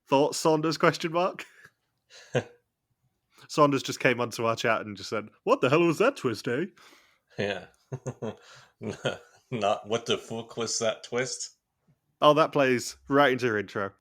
Thoughts, Saunders, question mark? Saunders just came onto our chat and just said, what the hell was that twist, eh? Yeah. Not what the fuck was that twist? Oh, that plays right into your intro.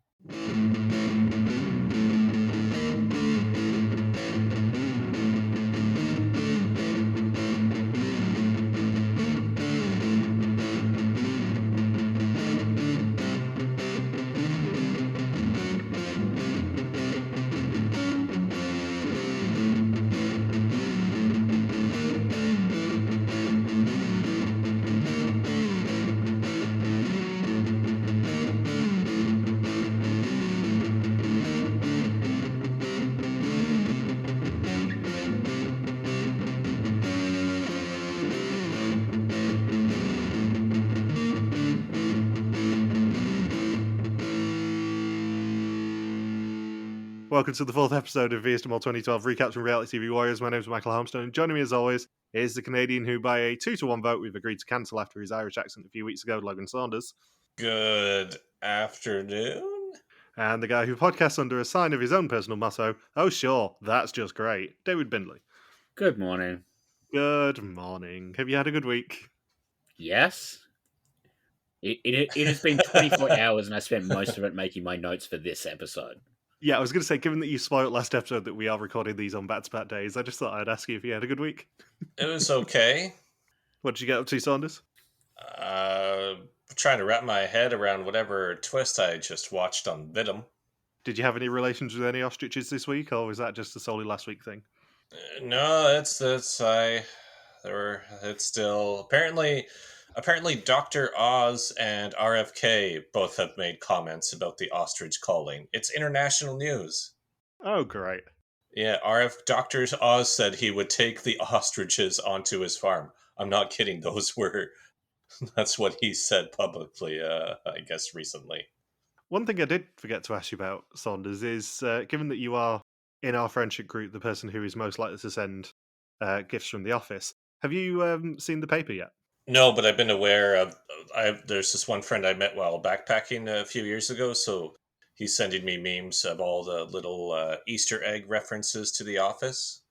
Welcome to the fourth episode of Viestamol 2012 Recaps from Reality TV Warriors. My name is Michael Harmstone, and joining me as always is the Canadian who, by a 2-1 vote, we've agreed to cancel after his Irish accent a few weeks ago, Logan Saunders. Good afternoon. And the guy who podcasts under a sign of his own personal motto, oh sure, that's just great, David Bindley. Good morning. Good morning. Have you had a good week? Yes. It has been 24 hours and I spent most of it making my notes for this episode. Yeah, I was going to say, given that you spoiled last episode that we are recording these on back-to-back days, I just thought I'd ask you if you had a good week. It was okay. What did you get up to, Saunders? Trying to wrap my head around whatever twist I just watched on Vidum. Did you have any relations with any ostriches this week, or was that just a solely last week thing? No, it's still apparently Dr. Oz and RFK both have made comments about the ostrich calling. It's international news. Oh, great. Yeah, Dr. Oz said he would take the ostriches onto his farm. I'm not kidding. That's what he said publicly, I guess, recently. One thing I did forget to ask you about, Saunders, is given that you are, in our friendship group, the person who is most likely to send gifts from the office, have you seen the paper yet? No, but I've been aware of... There's this one friend I met while backpacking a few years ago, so he's sending me memes of all the little Easter egg references to The Office.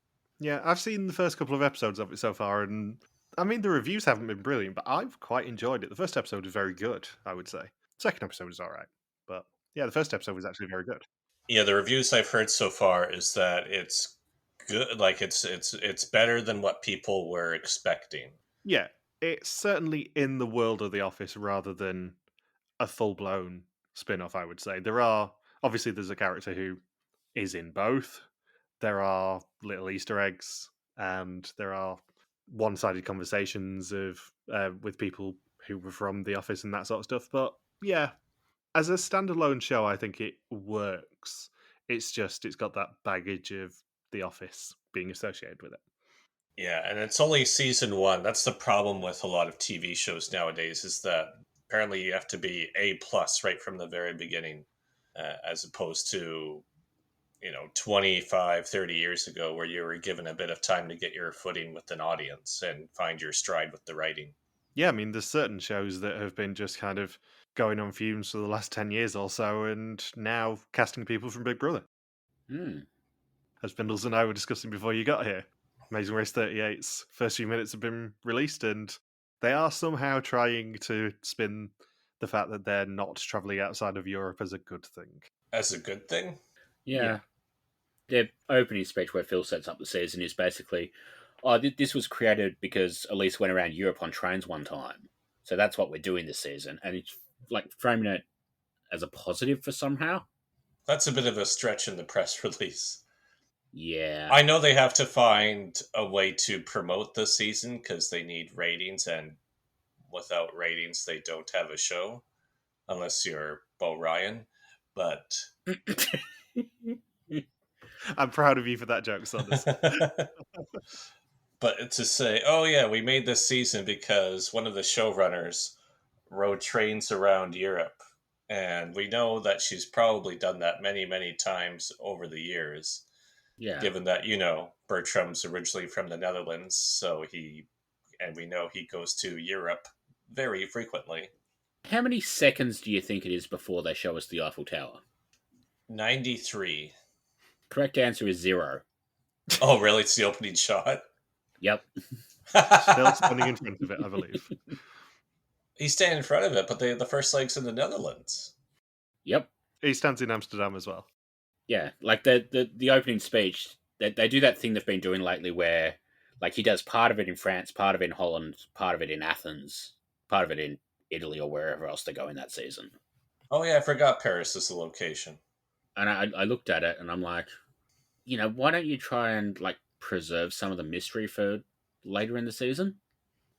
Yeah, I've seen the first couple of episodes of it so far, and I mean, the reviews haven't been brilliant, but I've quite enjoyed it. The first episode was very good, I would say. Second episode was alright, but yeah, the first episode was actually very good. Yeah, the reviews I've heard so far is that it's good. Like it's better than what people were expecting. Yeah, it's certainly in the world of The Office rather than a full-blown spin-off, I would say. Obviously there's a character who is in both. There are little Easter eggs, and there are one-sided conversations with people who were from The Office and that sort of stuff. But yeah, as a standalone show, I think it works. It's got that baggage of The Office being associated with it. Yeah, and it's only season 1. That's the problem with a lot of TV shows nowadays, is that apparently you have to be A+ right from the very beginning, as opposed to 25, 30 years ago, where you were given a bit of time to get your footing with an audience and find your stride with the writing. Yeah, I mean, there's certain shows that have been just kind of going on fumes for the last 10 years or so, and now casting people from Big Brother. As Bindles and I were discussing before you got here. Amazing Race 38's first few minutes have been released, and they are somehow trying to spin the fact that they're not travelling outside of Europe as a good thing. As a good thing? Yeah. Their opening speech where Phil sets up the season is basically, this was created because Elise went around Europe on trains one time. So that's what we're doing this season. And it's like framing it as a positive for somehow. That's a bit of a stretch in the press release. Yeah. I know they have to find a way to promote the season because they need ratings, and without ratings, they don't have a show, unless you're Bo Ryan. But I'm proud of you for that joke, Saunders. But to say, oh yeah, we made this season because one of the showrunners rode trains around Europe, and we know that she's probably done that many, many times over the years. Yeah. Given that, Bertram's originally from the Netherlands, so we know he goes to Europe very frequently. How many seconds do you think it is before they show us the Eiffel Tower? 93. Correct answer is 0. Oh, really? It's the opening shot? Yep. Still standing in front of it, I believe. He's standing in front of it, but the first leg's in the Netherlands. Yep. He stands in Amsterdam as well. Yeah. Like the opening speech, they do that thing they've been doing lately where like he does part of it in France, part of it in Holland, part of it in Athens, part of it in Italy or wherever else they go in that season. Oh, yeah, I forgot Paris is the location. And I looked at it and I'm like, why don't you try and like preserve some of the mystery for later in the season?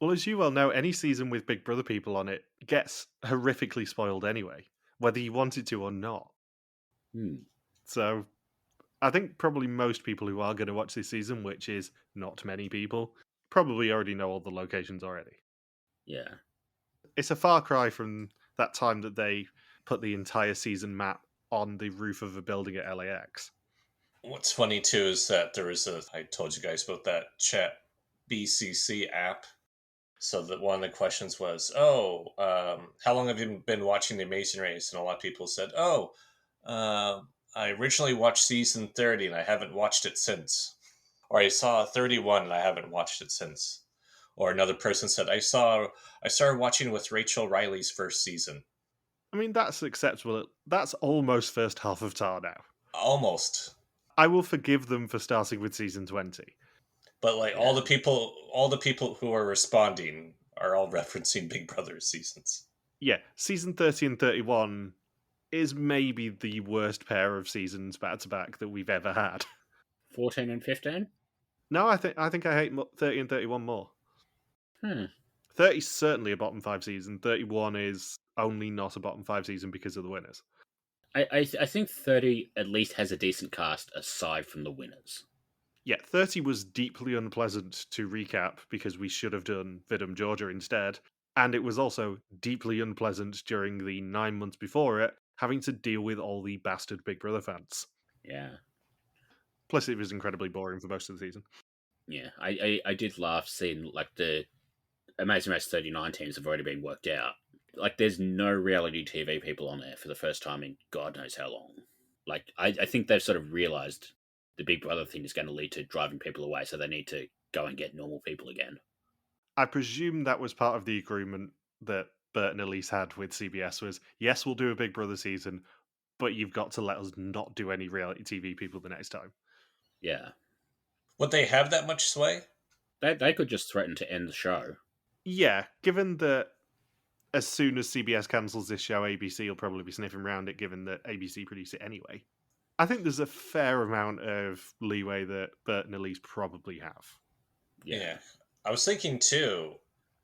Well, as you well know, any season with Big Brother people on it gets horrifically spoiled anyway, whether you wanted to or not. So I think probably most people who are going to watch this season, which is not many people, probably already know all the locations already. Yeah. It's a far cry from that time that they put the entire season map on the roof of a building at LAX. What's funny too is that I told you guys about that chat BCC app. So that one of the questions was, how long have you been watching The Amazing Race? And a lot of people said, I originally watched season 30 and I haven't watched it since. Or I saw 31 and I haven't watched it since. Or another person said, I started watching with Rachel Riley's first season. I mean, that's acceptable. That's almost first half of Tar now. Almost. I will forgive them for starting with season 20. But like all the people who are responding are all referencing Big Brother seasons. Yeah, season 30 and 31 is maybe the worst pair of seasons back to back that we've ever had. 14 and 15? No, I think I hate 30 and 31 more. 30 is certainly a bottom 5 season. 31 is only not a bottom 5 season because of the winners. I think 30 at least has a decent cast aside from the winners. Yeah, 30 was deeply unpleasant to recap because we should have done Vidum Georgia instead. And it was also deeply unpleasant during the 9 months before it, having to deal with all the bastard Big Brother fans. Yeah. Plus, it was incredibly boring for most of the season. Yeah, I did laugh seeing like the Amazing Race 39 teams have already been worked out. Like, there's no reality TV people on there for the first time in God knows how long. Like, I think they've sort of realised the Big Brother thing is going to lead to driving people away, so they need to go and get normal people again. I presume that was part of the agreement that Bert and Elise had with CBS was, yes, we'll do a Big Brother season, but you've got to let us not do any reality TV people the next time. Yeah. Would they have that much sway? They could just threaten to end the show. Yeah, given that as soon as CBS cancels this show, ABC will probably be sniffing around it, given that ABC produce it anyway. I think there's a fair amount of leeway that Bert and Elise probably have. Yeah. I was thinking too,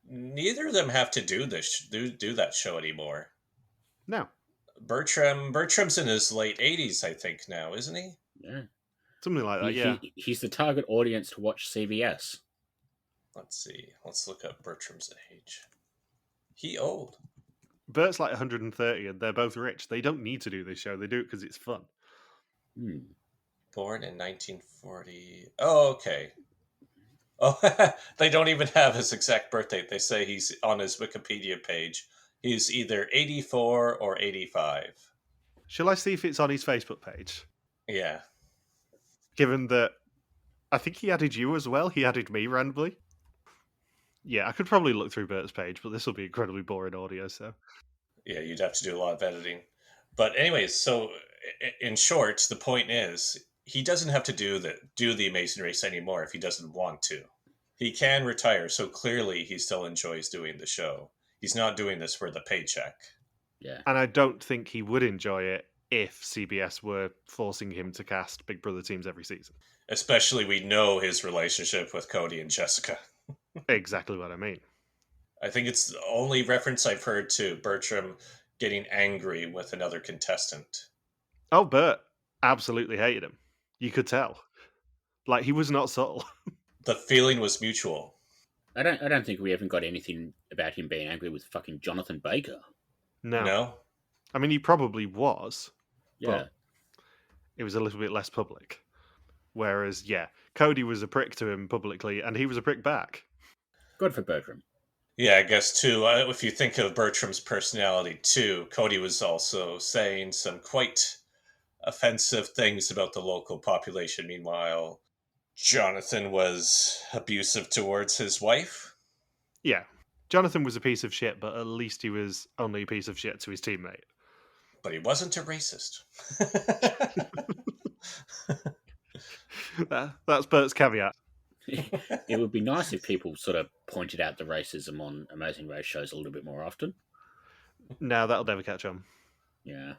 neither of them have to do that show anymore. No. Bertram's in his late 80s, I think, now, isn't he? Yeah. Something like that, yeah. He's the target audience to watch CBS. Let's see. Let's look up Bertram's age. He old. Bert's like 130 and they're both rich. They don't need to do this show. They do it because it's fun. Born in 1940. Oh, okay. Oh, they don't even have his exact birth date. They say he's on his Wikipedia page. He's either 84 or 85. Shall I see if it's on his Facebook page? Yeah. Given that I think he added you as well. He added me randomly. Yeah, I could probably look through Bert's page, but this will be incredibly boring audio, so. Yeah, you'd have to do a lot of editing. But anyways, so in short, the point is he doesn't have to do the Amazing Race anymore if he doesn't want to. He can retire, so clearly he still enjoys doing the show. He's not doing this for the paycheck. Yeah. And I don't think he would enjoy it if CBS were forcing him to cast Big Brother teams every season. Especially we know his relationship with Cody and Jessica. Exactly what I mean. I think it's the only reference I've heard to Bertram getting angry with another contestant. Oh, Bert absolutely hated him. You could tell. Like, he was not subtle. The feeling was mutual. I don't think we haven't got anything about him being angry with fucking Jonathan Baker. No? I mean, he probably was. Yeah. But it was a little bit less public. Whereas, yeah, Cody was a prick to him publicly, and he was a prick back. Good for Bertram. Yeah, I guess, too, if you think of Bertram's personality, too, Cody was also saying some quite offensive things about the local population. Meanwhile, Jonathan was abusive towards his wife. Yeah. Jonathan was a piece of shit, but at least he was only a piece of shit to his teammate. But he wasn't a racist. That's Bert's caveat. It would be nice if people sort of pointed out the racism on Amazing Race shows a little bit more often. No, that'll never catch on. Yeah.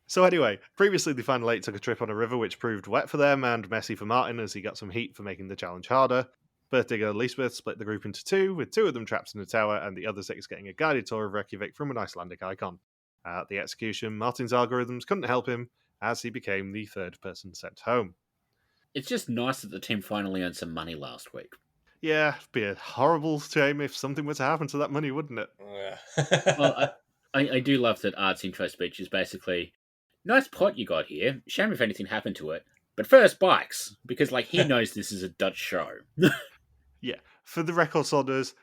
So anyway, previously the Final Eight took a trip on a river which proved wet for them and messy for Martin as he got some heat for making the challenge harder. Bertiga and Lisbeth split the group into two, with two of them trapped in a tower and the other six getting a guided tour of Reykjavik from an Icelandic icon. At the execution, Martin's algorithms couldn't help him as he became the third person sent home. It's just nice that the team finally earned some money last week. Yeah, it'd be a horrible shame if something were to happen to that money, wouldn't it? Yeah. Well, I do love that Art's intro speech is basically, nice pot you got here. Shame if anything happened to it. But first, bikes. Because, he knows this is a Dutch show. Yeah. For the record, Saunders,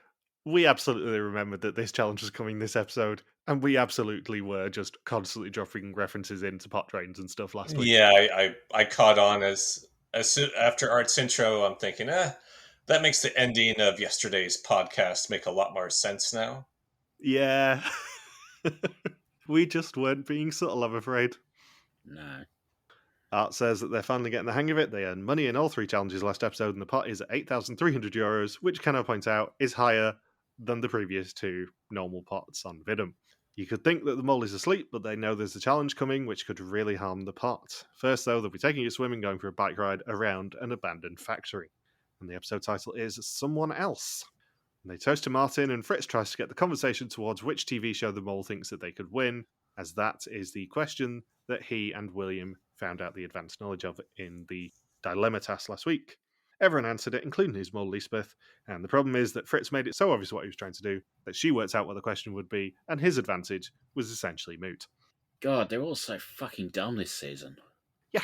we absolutely remembered that this challenge was coming this episode, and we absolutely were just constantly dropping references into pot trains and stuff last week. Yeah, I caught on as soon after Art's intro. I'm thinking, that makes the ending of yesterday's podcast make a lot more sense now. Yeah. We just weren't being subtle, I'm afraid. No. Art says that they're finally getting the hang of it. They earned money in all three challenges last episode, and the pot is at €8,300, which, can I point out, is higher than the previous two normal pots on Vidum. You could think that the mole is asleep, but they know there's a challenge coming which could really harm the pot. First, though, they'll be taking a swim and going for a bike ride around an abandoned factory. And the episode title is Someone Else. And they toast to Martin, and Frits tries to get the conversation towards which TV show the mole thinks that they could win, as that is the question that he and William found out the advanced knowledge of in the dilemma task last week. Everyone answered it, including his mole Lisbeth, and the problem is that Frits made it so obvious what he was trying to do that she worked out what the question would be, and his advantage was essentially moot. God, they're all so fucking dumb this season. Yeah.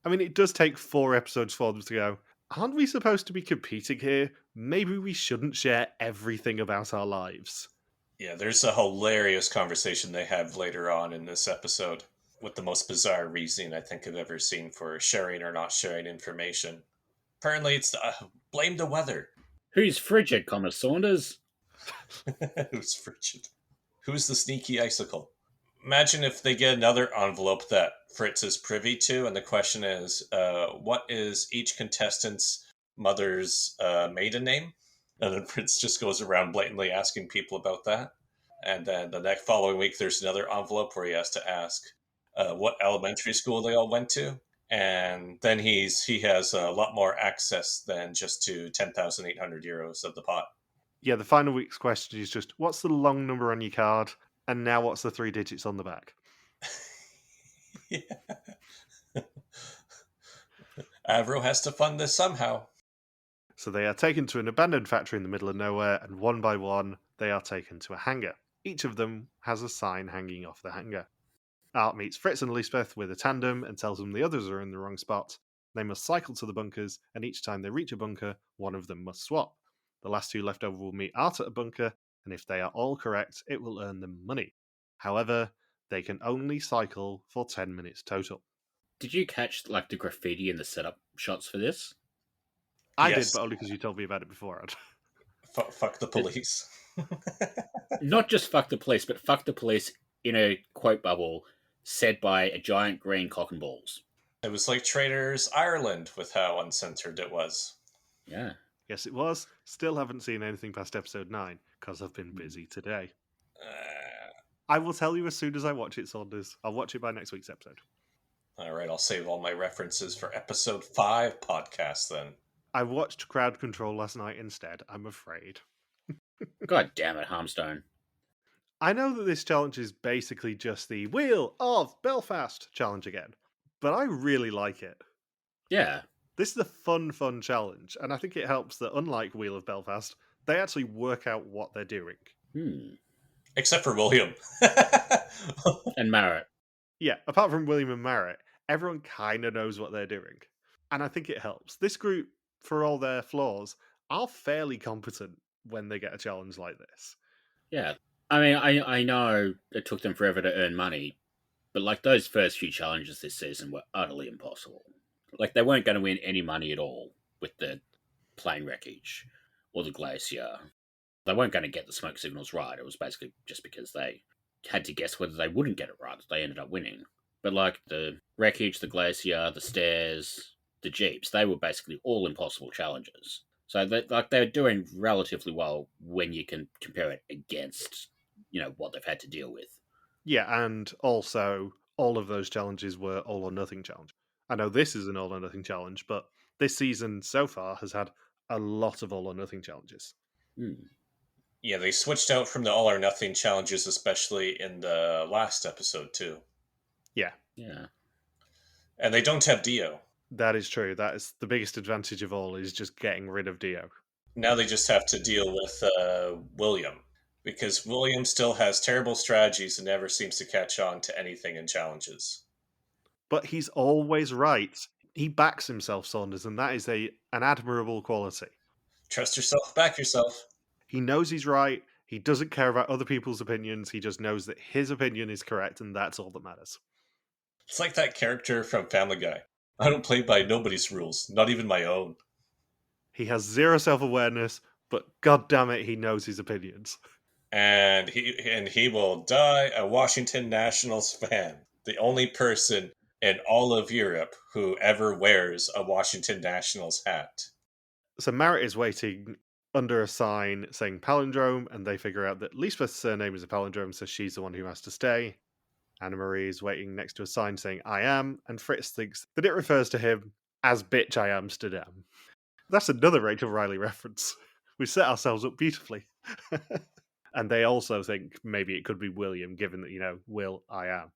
I mean, it does take 4 episodes for them to go, aren't we supposed to be competing here? Maybe we shouldn't share everything about our lives. Yeah, there's a hilarious conversation they have later on in this episode with the most bizarre reasoning I think I've ever seen for sharing or not sharing information. Apparently, it's blame the weather. Who's frigid, Saunders? Who's frigid? Who's the sneaky icicle? Imagine if they get another envelope that Frits is privy to, and the question is, what is each contestant's mother's maiden name? And then Frits just goes around blatantly asking people about that. And then the next following week, there's another envelope where he has to ask what elementary school they all went to. And then he has a lot more access than just to 10,800 euros of the pot. Yeah, the final week's question is just, what's the long number on your card? And now what's the 3 digits on the back? Yeah. Avro has to fund this somehow. So they are taken to an abandoned factory in the middle of nowhere, and one by one, they are taken to a hangar. Each of them has a sign hanging off the hangar. Art meets Frits and Lisbeth with a tandem and tells them the others are in the wrong spot. They must cycle to the bunkers, and each time they reach a bunker, one of them must swap. The last 2 left over will meet Art at a bunker, and if they are all correct, it will earn them money. However, they can only cycle for 10 minutes total. Did you catch the graffiti and the setup shots for this? I Yes. did, but only because you told me about it beforehand. Fuck the police. Not just fuck the police, but fuck the police in a quote bubble said by a giant green cock and balls. It was like Traitors Ireland with how uncensored it was. Yeah. Yes, it was. Still haven't seen anything past episode 9, because I've been busy today. I will tell you as soon as I watch it, Saunders. I'll watch it by next week's episode. All right, I'll save all my references for episode 5 podcast then. I watched Crowd Control last night instead, I'm afraid. God damn it, Harmstone. I know that this challenge is basically just the Wheel of Belfast challenge again, but I really like it. Yeah. This is a fun challenge, and I think it helps that, unlike Wheel of Belfast, they actually work out what they're doing. Except for William. And Marrett. Yeah, apart from William and Marrett, everyone kind of knows what they're doing. And I think it helps. This group, for all their flaws, are fairly competent when they get a challenge like this. Yeah. I mean, I know it took them forever to earn money, But like those first few challenges this season were utterly impossible. Like they weren't going to win any money at all with the plane wreckage or the glacier. They weren't going to get the smoke signals right. It was basically just because they had to guess whether they wouldn't get it right that they ended up winning. But like the wreckage, the glacier, the stairs, the jeeps, they were basically all impossible challenges. So they're doing relatively well when you can compare it against, what they've had to deal with. Yeah, and also all of those challenges were all or nothing challenge. I know this is an all or nothing challenge, but this season so far has had a lot of all or nothing challenges. Yeah, they switched out from the all or nothing challenges, especially in the last episode too. Yeah. Yeah. And they don't have Dio. That is true. That is the biggest advantage of all, is just getting rid of Dio. Now they just have to deal with William, because William still has terrible strategies and never seems to catch on to anything in challenges. But he's always right. He backs himself, Saunders, and that is an admirable quality. Trust yourself, back yourself. He knows he's right. He doesn't care about other people's opinions. He just knows that his opinion is correct, and that's all that matters. It's like that character from Family Guy. I don't play by nobody's rules, not even my own. He has zero self-awareness, but god damn it, he knows his opinions. And he will die a Washington Nationals fan. The only person in all of Europe who ever wears a Washington Nationals hat. So Marit is waiting under a sign saying palindrome, and they figure out that Lisbeth's surname is a palindrome, so she's the one who has to stay. Anna-Marie is waiting next to a sign saying I am, and Frits thinks that it refers to him as Bitch I Amsterdam. That's another Rachel Riley reference. We set ourselves up beautifully. And they also think maybe it could be William, given that, Will I am.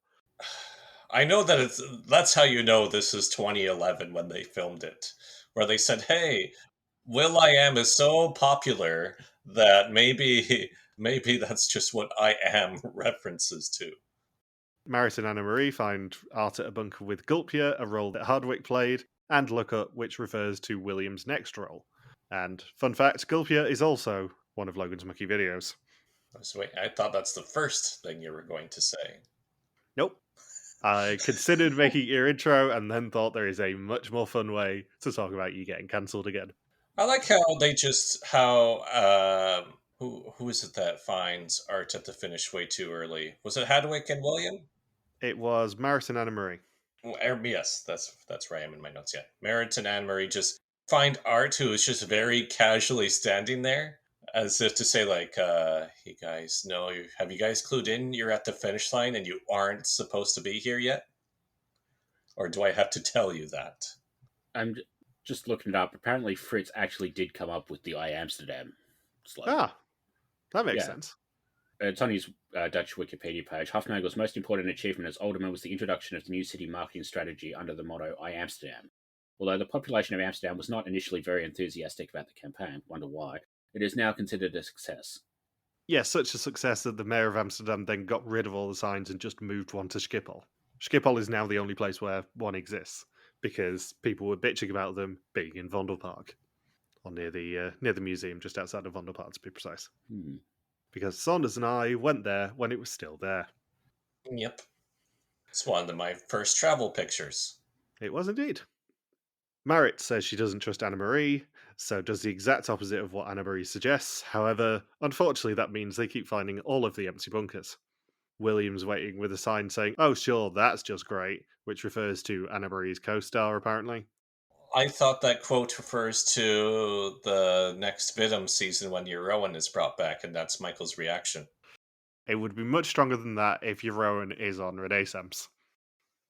I know that that's how you know this is 2011 when they filmed it, where they said, hey, Will I Am is so popular that maybe that's just what I Am references to. Marit and Anna-Marie find Art at a bunker with Gulpia, a role that Hardwick played, and look up, which refers to William's next role. And fun fact, Gulpia is also one of Logan's Mucky videos. I thought that's the first thing you were going to say. Nope. I considered making your intro and then thought there is a much more fun way to talk about you getting cancelled again. I like how who is it that finds Art at the finish way too early? Was it Hadwick and William? It was Marit and Anna-Marie. Yes, that's right. I'm in my notes. Yeah, Marit and Anne-Marie just find Art, who is just very casually standing there, as if to say, like, "Hey guys, have you guys clued in? You're at the finish line, and you aren't supposed to be here yet. Or do I have to tell you that?" I'm just looking it up. Apparently, Frits actually did come up with the I Amsterdam slogan. Ah, that makes sense. It's on his Dutch Wikipedia page. Hufnagel's most important achievement as alderman was the introduction of the new city marketing strategy under the motto I Amsterdam. Although the population of Amsterdam was not initially very enthusiastic about the campaign, wonder why, it is now considered a success. Yeah, such a success that the mayor of Amsterdam then got rid of all the signs and just moved one to Schiphol. Schiphol is now the only place where one exists, because people were bitching about them being in Vondelpark, or near the museum, just outside of Vondelpark to be precise. Because Saunders and I went there when it was still there. Yep. It's one of my first travel pictures. It was indeed. Marit says she doesn't trust Anna-Marie, so does the exact opposite of what Anna-Marie suggests. However, unfortunately, that means they keep finding all of the empty bunkers. William's waiting with a sign saying, "Oh, sure, that's just great," which refers to Anna-Marie's co-star, apparently. I thought that quote refers to the next Vidum season when Rowan is brought back, and that's Michael's reaction. It would be much stronger than that if your Rowan is on Renaissamce.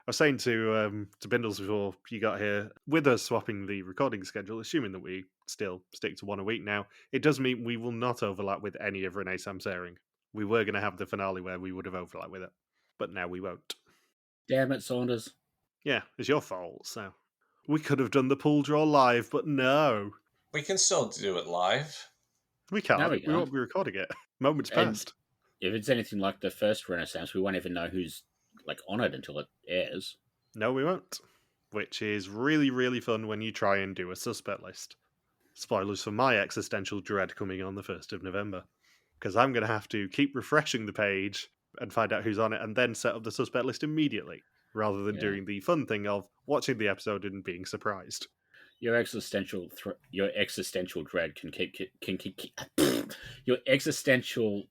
I was saying to Bindles before you got here, with us swapping the recording schedule, assuming that we still stick to one a week now, it does mean we will not overlap with any of Renaissamce airing. We were going to have the finale where we would have overlapped with it, but now we won't. Damn it, Saunders. Yeah, it's your fault, so... We could have done the pool draw live, but no. We can still do it live. We can't. No, we won't be recording it. Moments passed. If it's anything like the first Renaissamce, we won't even know who's on it until it airs. No, we won't. Which is really, really fun when you try and do a suspect list. Spoilers for my existential dread coming on the 1st of November. Because I'm going to have to keep refreshing the page and find out who's on it, and then set up the suspect list immediately, rather than doing the fun thing of watching the episode and being surprised. Your existential dread can keep your existential.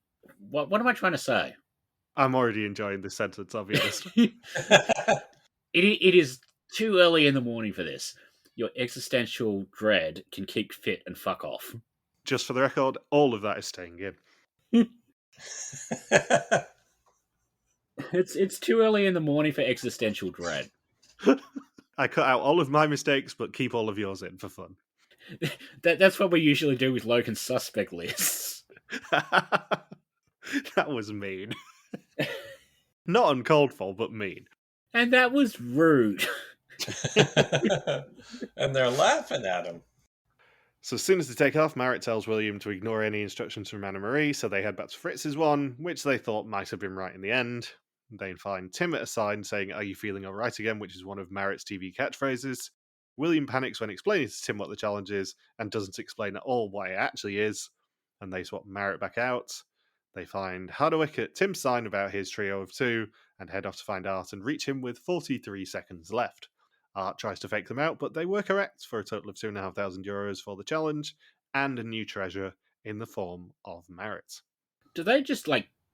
What am I trying to say? I'm already enjoying this sentence, I'll be honest. It is too early in the morning for this. Your existential dread can keep fit and fuck off. Just for the record, all of that is staying in. It's too early in the morning for existential dread. I cut out all of my mistakes, but keep all of yours in for fun. That's what we usually do with Logan's suspect lists. That was mean. Not uncalled for, but mean. And that was rude. And they're laughing at him. So as soon as they take off, Marit tells William to ignore any instructions from Anna Marie, so they head back to Fritz's one, which they thought might have been right in the end. They find Tim at a sign saying, "Are you feeling alright again?" which is one of Marit's TV catchphrases. William panics when explaining to Tim what the challenge is, and doesn't explain at all what it actually is, and they swap Marit back out. They find Hardwick at Tim's sign about his trio of two, and head off to find Art and reach him with 43 seconds left. Art tries to fake them out, but they were correct for a total of €2,500 for the challenge, and a new treasure in the form of Marit. Do they just,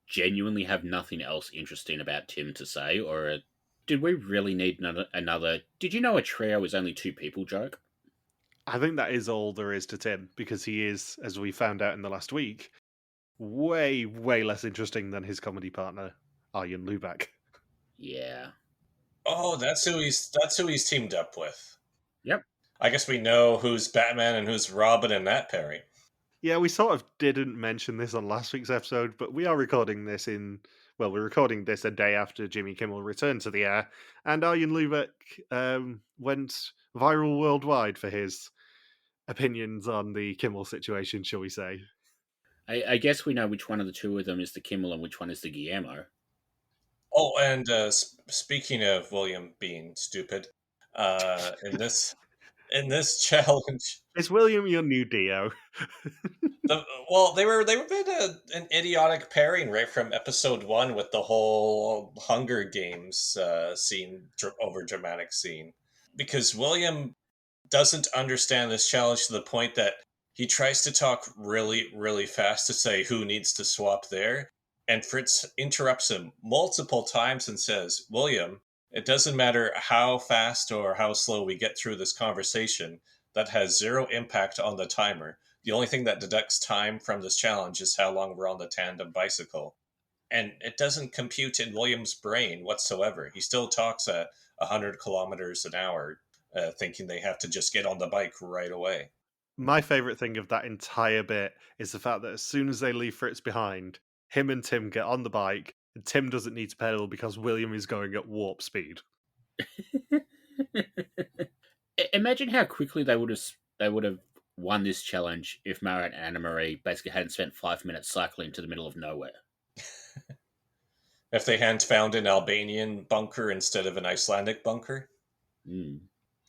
genuinely have nothing else interesting about Tim to say, or did we really need another "did you know a trio is only two people" joke? I think that is all there is to Tim, because he is, as we found out in the last week, way, way less interesting than his comedy partner, Arjen Lubach. Yeah. Oh, that's who he's teamed up with. Yep. I guess we know who's Batman and who's Robin in that pairing. Yeah, we sort of didn't mention this on last week's episode, but we are recording this we're recording this a day after Jimmy Kimmel returned to the air, and Arjen Lubach went viral worldwide for his opinions on the Kimmel situation, shall we say. I guess we know which one of the two of them is the Kimmel and which one is the Guillermo. Oh, and speaking of William being stupid, in this challenge, is William your new Dio? They were been an idiotic pairing right from episode 1 with the whole Hunger Games over dramatic scene, because William doesn't understand this challenge to the point that he tries to talk really, really fast to say who needs to swap there. And Frits interrupts him multiple times and says, "William, it doesn't matter how fast or how slow we get through this conversation. That has zero impact on the timer. The only thing that deducts time from this challenge is how long we're on the tandem bicycle." And it doesn't compute in William's brain whatsoever. He still talks at 100 kilometers an hour, thinking they have to just get on the bike right away. My favourite thing of that entire bit is the fact that as soon as they leave Fritz behind, him and Tim get on the bike, and Tim doesn't need to pedal because William is going at warp speed. Imagine how quickly they would have won this challenge if Marit and Anna Marie basically hadn't spent 5 minutes cycling to the middle of nowhere. If they hadn't found an Albanian bunker instead of an Icelandic bunker. Mm.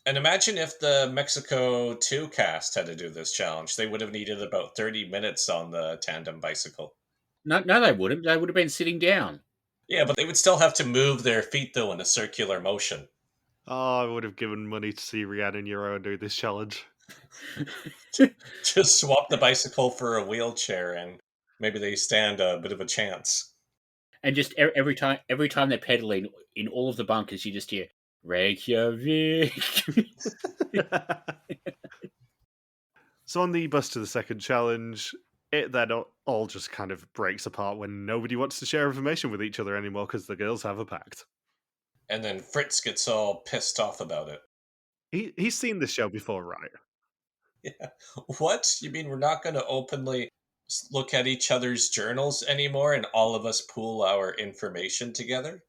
And imagine if the Mexico 2 cast had to do this challenge. They would have needed about 30 minutes on the tandem bicycle. No, they wouldn't. They would have been sitting down. Yeah, but they would still have to move their feet, though, in a circular motion. Oh, I would have given money to see Rhiannon Euro do this challenge. Just swap the bicycle for a wheelchair, and maybe they stand a bit of a chance. And just every time they're pedaling, in all of the bunkers, you just hear Reykjavik. So on the bus to the second challenge, it then all just kind of breaks apart when nobody wants to share information with each other anymore because the girls have a pact. And then Frits gets all pissed off about it. He's seen this show before, right? Yeah. What? You mean we're not going to openly look at each other's journals anymore and all of us pool our information together?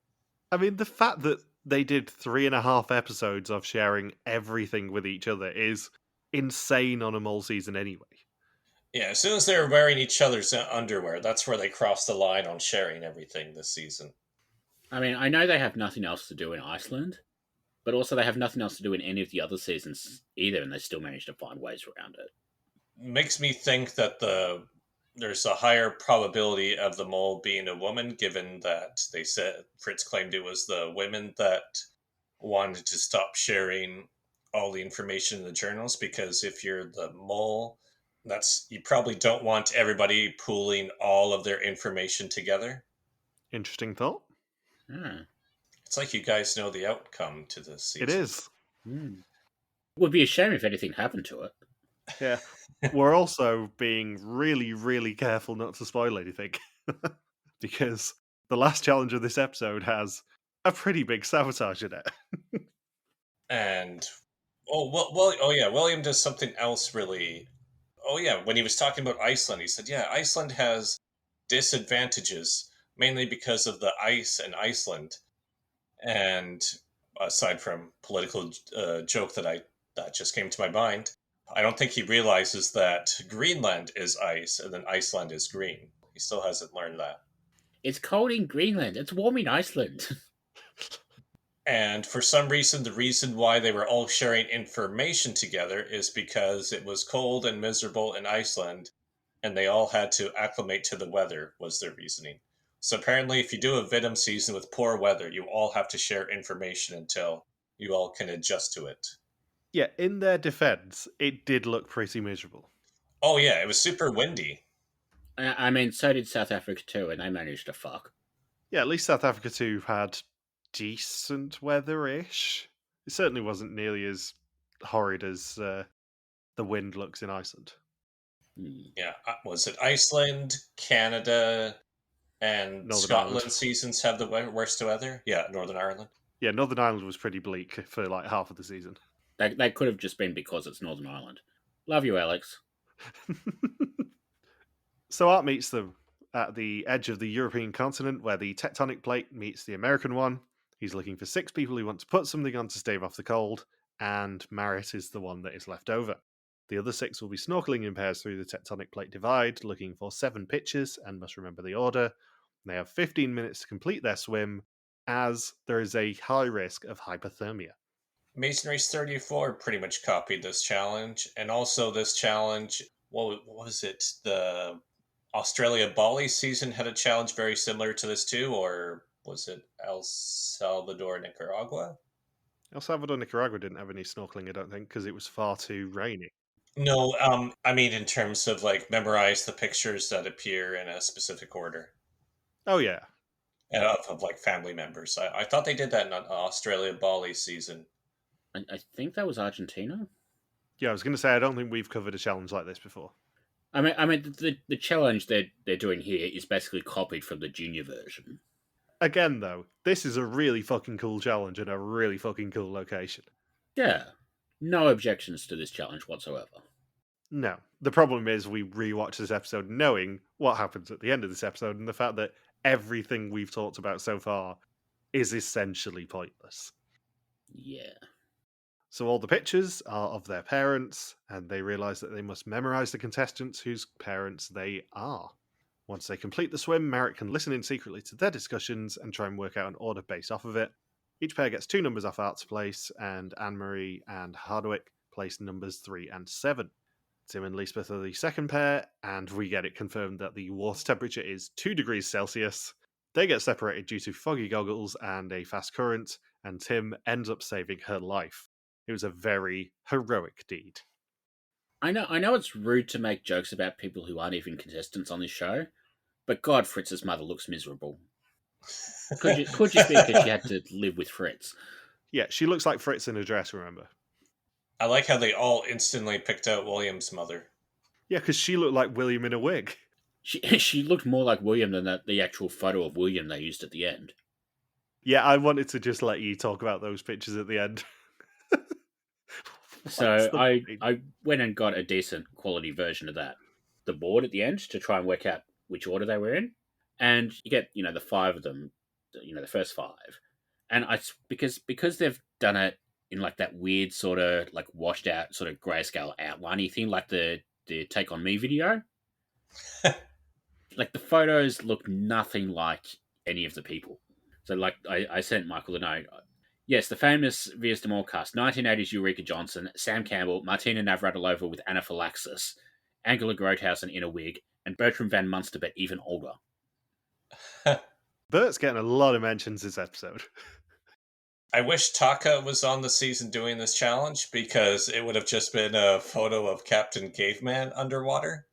I mean, the fact that they did 3.5 episodes of sharing everything with each other is insane on a mole season anyway. Yeah, as soon as they're wearing each other's underwear, that's where they cross the line on sharing everything this season. I mean, I know they have nothing else to do in Iceland, but also they have nothing else to do in any of the other seasons either, and they still manage to find ways around it. Makes me think that the there's a higher probability of the mole being a woman, given that they said Frits claimed it was the women that wanted to stop sharing all the information in the journals, because if you're the mole, you probably don't want everybody pooling all of their information together. Interesting thought. Hmm. It's like you guys know the outcome to this season. It is. Would be a shame if anything happened to it. Yeah. We're also being really, really careful not to spoil anything. Because the last challenge of this episode has a pretty big sabotage in it. And William does something else really. Oh yeah, when he was talking about Iceland, he said, "Yeah, Iceland has disadvantages mainly because of the ice in Iceland." And aside from political joke that just came to my mind, I don't think he realizes that Greenland is ice and then Iceland is green. He still hasn't learned that. It's cold in Greenland. It's warm in Iceland. And for some reason, the reason why they were all sharing information together is because it was cold and miserable in Iceland, and they all had to acclimate to the weather, was their reasoning. So apparently, if you do a Venom season with poor weather, you all have to share information until you all can adjust to it. Yeah, in their defense, it did look pretty miserable. Oh yeah, it was super windy. I mean, so did South Africa too, and they managed to fuck. Yeah, at least South Africa 2 had decent weather-ish. It certainly wasn't nearly as horrid as the wind looks in Iceland. Yeah, was it Iceland, Canada, and Northern Scotland Ireland. seasons have the worst weather? Yeah, Northern Ireland. Yeah, Northern Ireland was pretty bleak for like half of the season. They could have just been because it's Northern Ireland. Love you, Alex. So Art meets them at the edge of the European continent where the tectonic plate meets the American one. He's looking for 6 people who want to put something on to stave off the cold, and Marit is the one that is left over. The other 6 will be snorkeling in pairs through the tectonic plate divide, looking for 7 pitches, and must remember the order. They have 15 minutes to complete their swim, as there is a high risk of hypothermia. Masonry's 34 pretty much copied this challenge, and also this challenge, what was it? The Australia Bali season had a challenge very similar to this too, or was it El Salvador, Nicaragua? El Salvador, Nicaragua didn't have any snorkeling, I don't think, because it was far too rainy. No, I mean in terms of like memorize the pictures that appear in a specific order. Oh, yeah. Of like family members. I thought they did that in Australia Bali season. I think that was Argentina. Yeah, I was going to say, I don't think we've covered a challenge like this before. I mean, the challenge they're doing here is basically copied from the junior version. Again, though, this is a really fucking cool challenge and a really fucking cool location. Yeah, no objections to this challenge whatsoever. No. The problem is we rewatch this episode knowing what happens at the end of this episode and the fact that everything we've talked about so far is essentially pointless. Yeah. So all the pictures are of their parents, and they realise that they must memorise the contestants whose parents they are. Once they complete the swim, Merritt can listen in secretly to their discussions and try and work out an order based off of it. Each pair gets 2 numbers off Art's place, and Anne-Marie and Hardwick place numbers 3 and 7. Tim and Lisbeth are the second pair, and we get it confirmed that the water temperature is 2 degrees Celsius. They get separated due to foggy goggles and a fast current, and Tim ends up saving her life. It was a very heroic deed. I know it's rude to make jokes about people who aren't even contestants on this show, but God, Fritz's mother looks miserable. Could just be because she had to live with Frits. Yeah, she looks like Frits in a dress, remember? I like how they all instantly picked out William's mother. Yeah, because she looked like William in a wig. She looked more like William than the actual photo of William they used at the end. Yeah, I wanted to just let you talk about those pictures at the end. So I went and got a decent quality version of the board at the end to try and work out which order they were in, and you get the 5 of them, the first 5, and because they've done it in like that weird sort of like washed out sort of grayscale outliney thing, like the Take On Me video. Like the photos look nothing like any of the people. So like I sent Michael a note. Yes, the famous Vias de Mall cast, 1980s Eureka Johnson, Sam Campbell, Martina Navratilova with anaphylaxis, Angela Grotehausen in a wig, and Bertram Van Munster, but even older. Bert's getting a lot of mentions this episode. I wish Taeke was on the season doing this challenge, because it would have just been a photo of Captain Caveman underwater.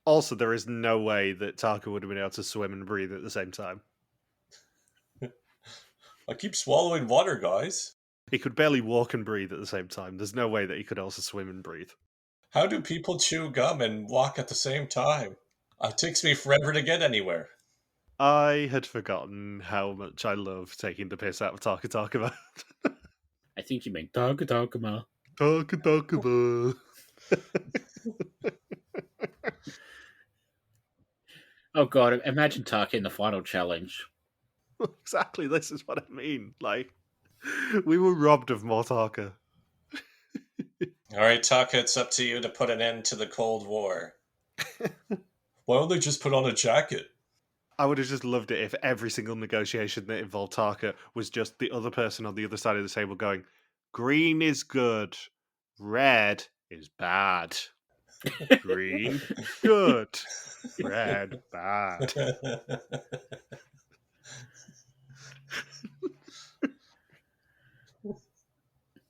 Also, there is no way that Taeke would have been able to swim and breathe at the same time. I keep swallowing water, guys. He could barely walk and breathe at the same time. There's no way that he could also swim and breathe. How do people chew gum and walk at the same time? It takes me forever to get anywhere. I had forgotten how much I love taking the piss out of Taeke. I think you mean Taeke ma. Taeke. Oh god, imagine Taeke in the final challenge. Exactly, this is what I mean. Like, we were robbed of more Taeke. All right, Taeke, it's up to you to put an end to the Cold War. Why don't they just put on a jacket? I would have just loved it if every single negotiation that involved Taeke was just the other person on the other side of the table going, green is good, red is bad. Green, good, red, bad.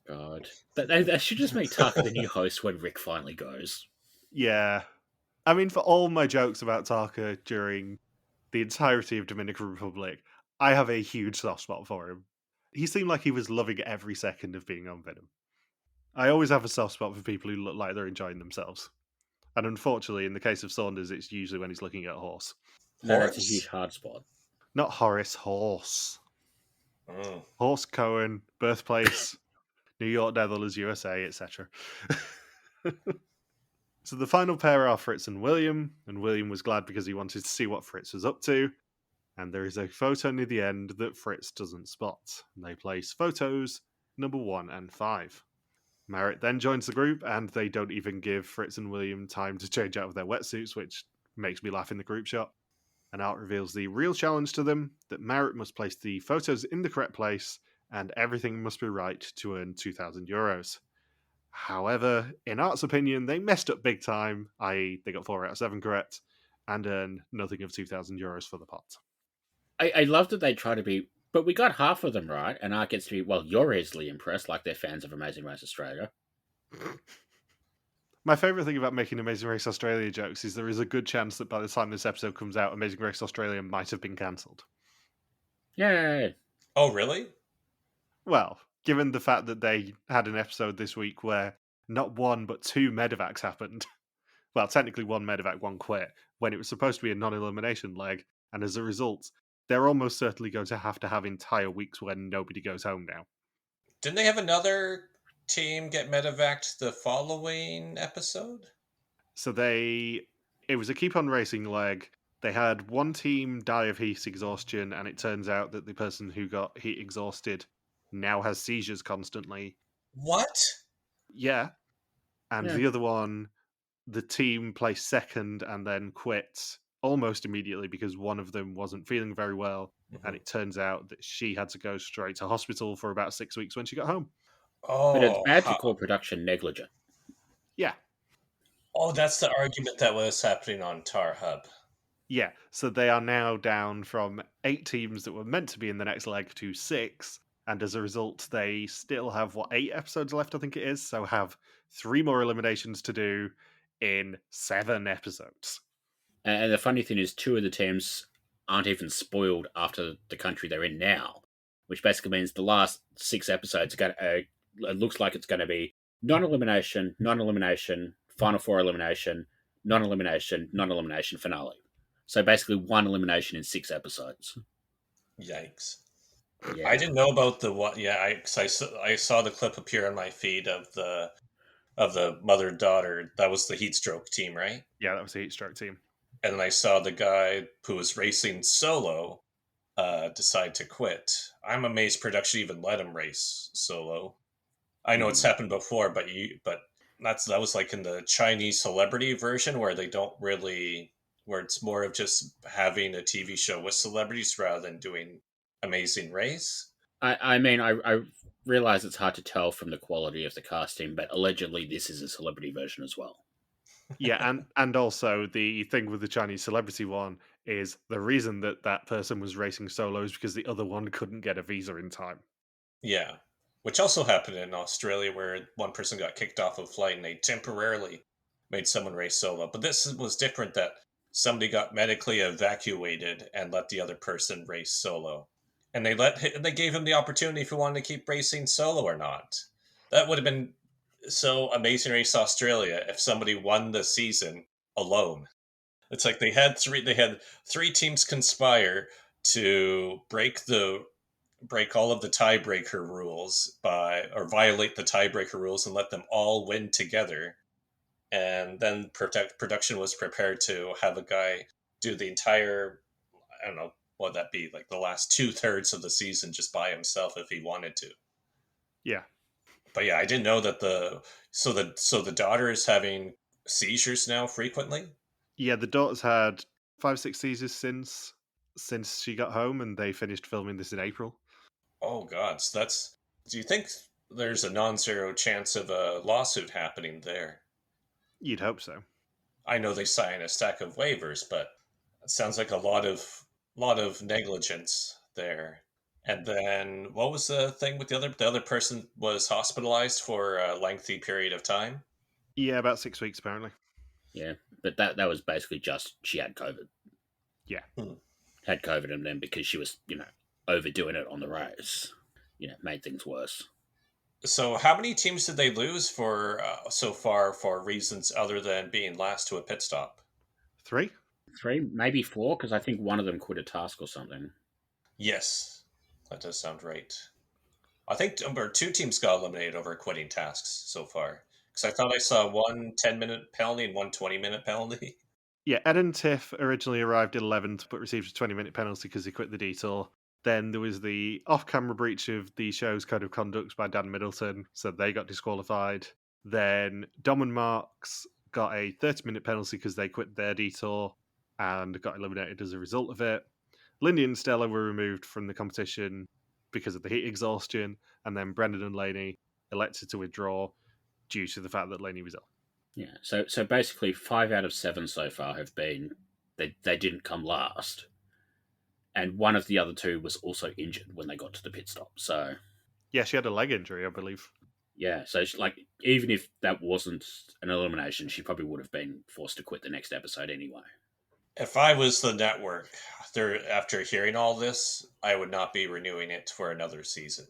God. They should just make Taeke the new host when Rick finally goes. Yeah. I mean, for all my jokes about Taeke during the entirety of Dominican Republic, I have a huge soft spot for him. He seemed like he was loving every second of being on Venom. I always have a soft spot for people who look like they're enjoying themselves. And unfortunately, in the case of Saunders, it's usually when he's looking at a horse. No, that's a huge hard spot. Not Horace, horse. Mm. Horse Cohen, birthplace, New York Netherlands, USA, etc. So the final pair are Frits and William was glad because he wanted to see what Frits was up to. And there is a photo near the end that Frits doesn't spot. And they place photos number 1 and 5. Merritt then joins the group, and they don't even give Frits and William time to change out of their wetsuits, which makes me laugh in the group shot. And Art reveals the real challenge to them, that Merritt must place the photos in the correct place, and everything must be right to earn €2,000. However, in Art's opinion, they messed up big time, i.e. they got 4 out of 7 correct, and earn nothing of €2,000 for the pot. I love that they try to be, but we got half of them right, and Art gets to be, well, you're easily impressed, like they're fans of Amazing Race Australia. My favourite thing about making Amazing Race Australia jokes is there is a good chance that by the time this episode comes out, Amazing Race Australia might have been cancelled. Yay! Oh, really? Well, given the fact that they had an episode this week where not one but 2 medevacs happened. Well, technically 1 medevac, 1 quit, when it was supposed to be a non-elimination leg, and as a result, they're almost certainly going to have entire weeks when nobody goes home now. Didn't they have another team get medevaced the following episode? So it was a keep on racing leg. They had one team die of heat exhaustion, and it turns out that the person who got heat exhausted now has seizures constantly. What? Yeah. And Yeah. the other one, the team placed second and then quit almost immediately because one of them wasn't feeling very well. Mm-hmm. And it turns out that she had to go straight to hospital for about 6 weeks when she got home. Oh, But it's bad to call production negligent. Yeah. Oh, that's the argument that was happening on Tar Hub. Yeah. So they are now down from 8 teams that were meant to be in the next leg to 6. And as a result, they still have, 8 episodes left, I think it is. So have 3 more eliminations to do in 7 episodes. And the funny thing is, 2 of the teams aren't even spoiled after the country they're in now, which basically means the last 6 episodes it looks like it's going to be non-elimination, non-elimination, final 4 elimination, non-elimination, non-elimination finale. So basically 1 elimination in 6 episodes. Yikes. Yeah. I didn't know about the what. Yeah, I saw the clip appear on my feed of the mother-daughter. That was the heat stroke team, right? Yeah, that was the heat stroke team. And then I saw the guy who was racing solo decide to quit. I'm amazed production even let him race solo. I know it's happened before, but that was like in the Chinese celebrity version where they don't really, where it's more of just having a TV show with celebrities rather than doing Amazing Race. I mean, I realize it's hard to tell from the quality of the casting, but allegedly this is a celebrity version as well. Yeah, and also the thing with the Chinese celebrity one is the reason that that person was racing solo is because the other one couldn't get a visa in time. Yeah. Which also happened in Australia, where one person got kicked off a flight and they temporarily made someone race solo. But this was different, that somebody got medically evacuated and let the other person race solo. And they gave him the opportunity if he wanted to keep racing solo or not. That would have been so Amazing Race Australia if somebody won the season alone. It's like they had three teams conspire to break all of the tiebreaker rules or violate the tiebreaker rules and let them all win together. And then production was prepared to have a guy do the entire, I don't know what that be, like the last 2/3 of the season just by himself if he wanted to. Yeah. But yeah, I didn't know that the daughter is having seizures now frequently. Yeah, the daughter's had 5-6 seasons since she got home, and they finished filming this in April. Oh God, so that's. Do you think there's a non-zero chance of a lawsuit happening there? You'd hope so. I know they signed a stack of waivers, but it sounds like a lot of negligence there. And then what was the thing with the other? The other person was hospitalized for a lengthy period of time. Yeah, about 6 weeks apparently. Yeah, but that was basically just she had COVID. Yeah. Had COVID, and then because she was, overdoing it on the race, made things worse. So how many teams did they lose for so far for reasons other than being last to a pit stop? 3? 3, maybe 4, because I think one of them quit a task or something. Yes, that does sound right. I think two teams got eliminated over quitting tasks so far. Because I thought I saw one 10-minute penalty and one 20-minute penalty. Yeah, Ed and Tiff originally arrived 11th but received a 20-minute penalty because he quit the detour. Then there was the off-camera breach of the show's code of conduct by Dan Middleton, so they got disqualified. Then Dom and Marks got a 30-minute penalty because they quit their detour and got eliminated as a result of it. Lindy and Stella were removed from the competition because of the heat exhaustion, and then Brendan and Laney elected to withdraw due to the fact that Laney was ill. Yeah, so basically 5 out of 7 so far have been they didn't come last, and one of the other 2 was also injured when they got to the pit stop. So yeah, she had a leg injury, I believe. Yeah, so even if that wasn't an elimination, she probably would have been forced to quit the next episode anyway. If I was the network, after hearing all this, I would not be renewing it for another season.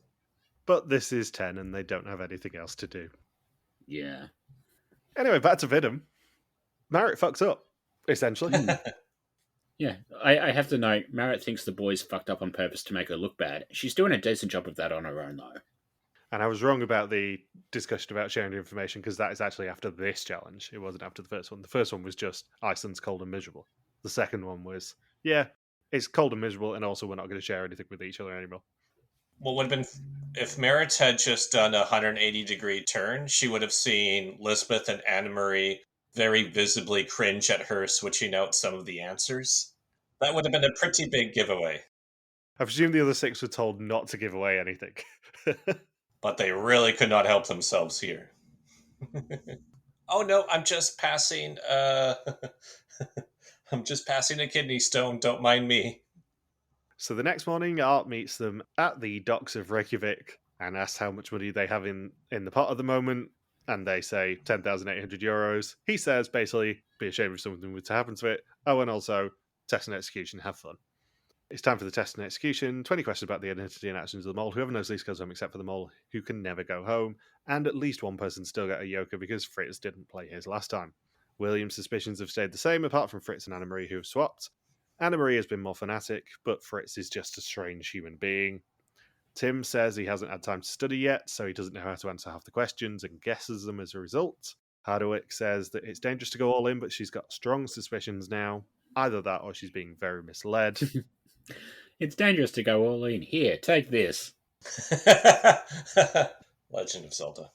But this is 10 and they don't have anything else to do. Yeah. Anyway, back to Vidham. Marek fucks up, essentially. Yeah, I have to note, Marek thinks the boys fucked up on purpose to make her look bad. She's doing a decent job of that on her own, though. And I was wrong about the discussion about sharing information because that is actually after this challenge. It wasn't after the first one. The first one was just Iceland's cold and miserable. The second one was, yeah, it's cold and miserable, and also we're not going to share anything with each other anymore. What would have been if Merritt had just done a 180-degree turn, she would have seen Lisbeth and Anna Marie very visibly cringe at her switching out some of the answers. That would have been a pretty big giveaway. I presume the other 6 were told not to give away anything. But they really could not help themselves here. Oh no, I'm just passing I'm just passing a kidney stone, don't mind me. So the next morning, Art meets them at the docks of Reykjavik and asks how much money they have in the pot at the moment. And they say 10,800 euros. He says basically, be ashamed if something were to happen to it. Oh, and also, test and execution, have fun. It's time for the test and execution. 20 questions about the identity and actions of the mole. Whoever knows least goes home except for the mole, who can never go home. And at least one person still get a yoker because Frits didn't play his last time. William's suspicions have stayed the same, apart from Frits and Anna Marie, who have swapped. Anna Marie has been more fanatic, but Frits is just a strange human being. Tim says he hasn't had time to study yet, so he doesn't know how to answer half the questions and guesses them as a result. Hardwick says that it's dangerous to go all in, but she's got strong suspicions now. Either that or she's being very misled. It's dangerous to go all in. Here, take this. Legend of Zelda.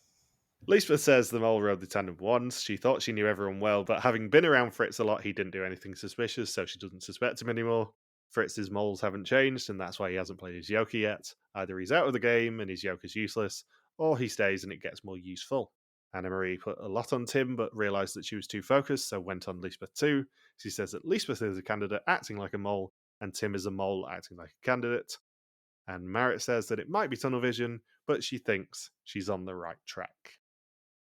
Lisbeth says the mole rode the tandem once. She thought she knew everyone well, but having been around Frits a lot, he didn't do anything suspicious, so she doesn't suspect him anymore. Fritz's moles haven't changed, and that's why he hasn't played his yoker yet. Either he's out of the game and his yoker's useless, or he stays and it gets more useful. Anna-Marie put a lot on Tim, but realised that she was too focused, so went on Lisbeth too. She says that Lisbeth is a candidate acting like a mole, and Tim is a mole acting like a candidate. And Marit says that it might be tunnel vision, but she thinks she's on the right track.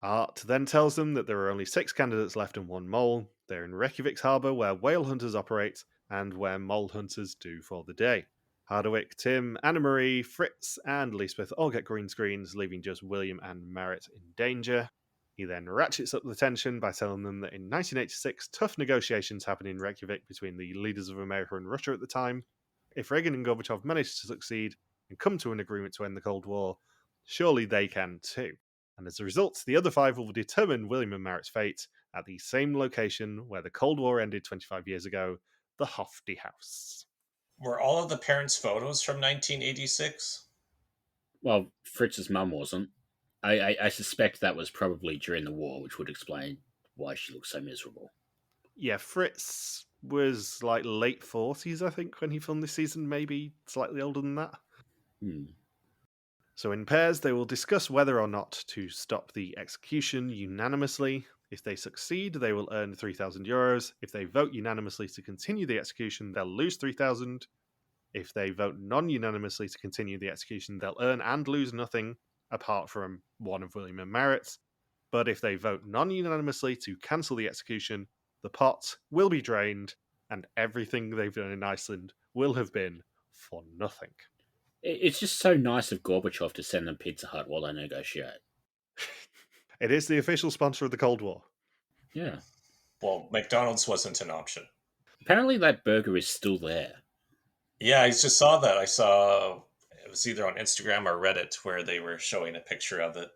Art then tells them that there are only 6 candidates left and 1 mole. They're in Reykjavik's harbour, where whale hunters operate, and where mole hunters do for the day. Hardwick, Tim, Anna-Marie, Frits, and Lisbeth all get green screens, leaving just William and Marit in danger. He then ratchets up the tension by telling them that in 1986, tough negotiations happened in Reykjavik between the leaders of America and Russia at the time. If Reagan and Gorbachev managed to succeed and come to an agreement to end the Cold War, surely they can too. And as a result, the other 5 will determine William and Marit's fate at the same location where the Cold War ended 25 years ago, the Hofdi House. Were all of the parents' photos from 1986? Well, Fritz's mum wasn't. I suspect that was probably during the war, which would explain why she looks so miserable. Yeah, Frits was like late 40s, I think, when he filmed this season, maybe slightly older than that. So in pairs, they will discuss whether or not to stop the execution unanimously. If they succeed, they will earn €3,000. If they vote unanimously to continue the execution, they'll lose 3,000. If they vote non-unanimously to continue the execution, they'll earn and lose nothing, apart from one of William and Marit's. But if they vote non-unanimously to cancel the execution, the pot will be drained, and everything they've done in Iceland will have been for nothing. It's just so nice of Gorbachev to send them Pizza Hut while they negotiate. It is the official sponsor of the Cold War. Yeah. Well, McDonald's wasn't an option. Apparently that burger is still there. Yeah, I just saw that. I saw it was either on Instagram or Reddit where they were showing a picture of it.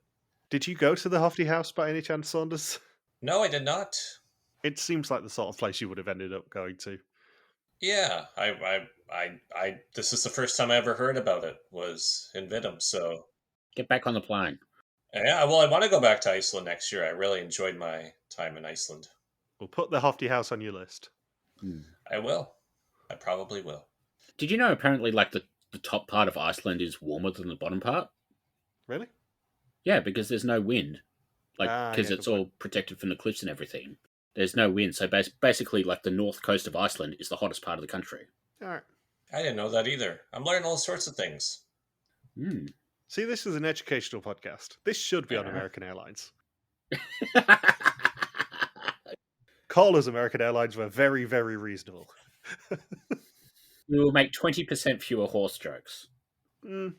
Did you go to the Hofdi House by any chance, Saunders? No, I did not. It seems like the sort of place you would have ended up going to. Yeah, I this is the first time I ever heard about it, was in Vidum, so Get back on the plane. yeah, well, I want to go back to Iceland next year. I really enjoyed my time in Iceland. We'll put the Hofdi House on your list. I will. I probably will. Did you know apparently like the top part of Iceland is warmer than the bottom part? Really? Yeah, because there's no wind. Because yeah, it's all protected from the cliffs and everything. There's no wind, so basically like the north coast of Iceland is the hottest part of the country. All right. I didn't know that either. I'm learning all sorts of things. See, this is an educational podcast. This should be on American Airlines. Call us American Airlines. We're very, very reasonable. We will make 20% fewer horse jokes. 10.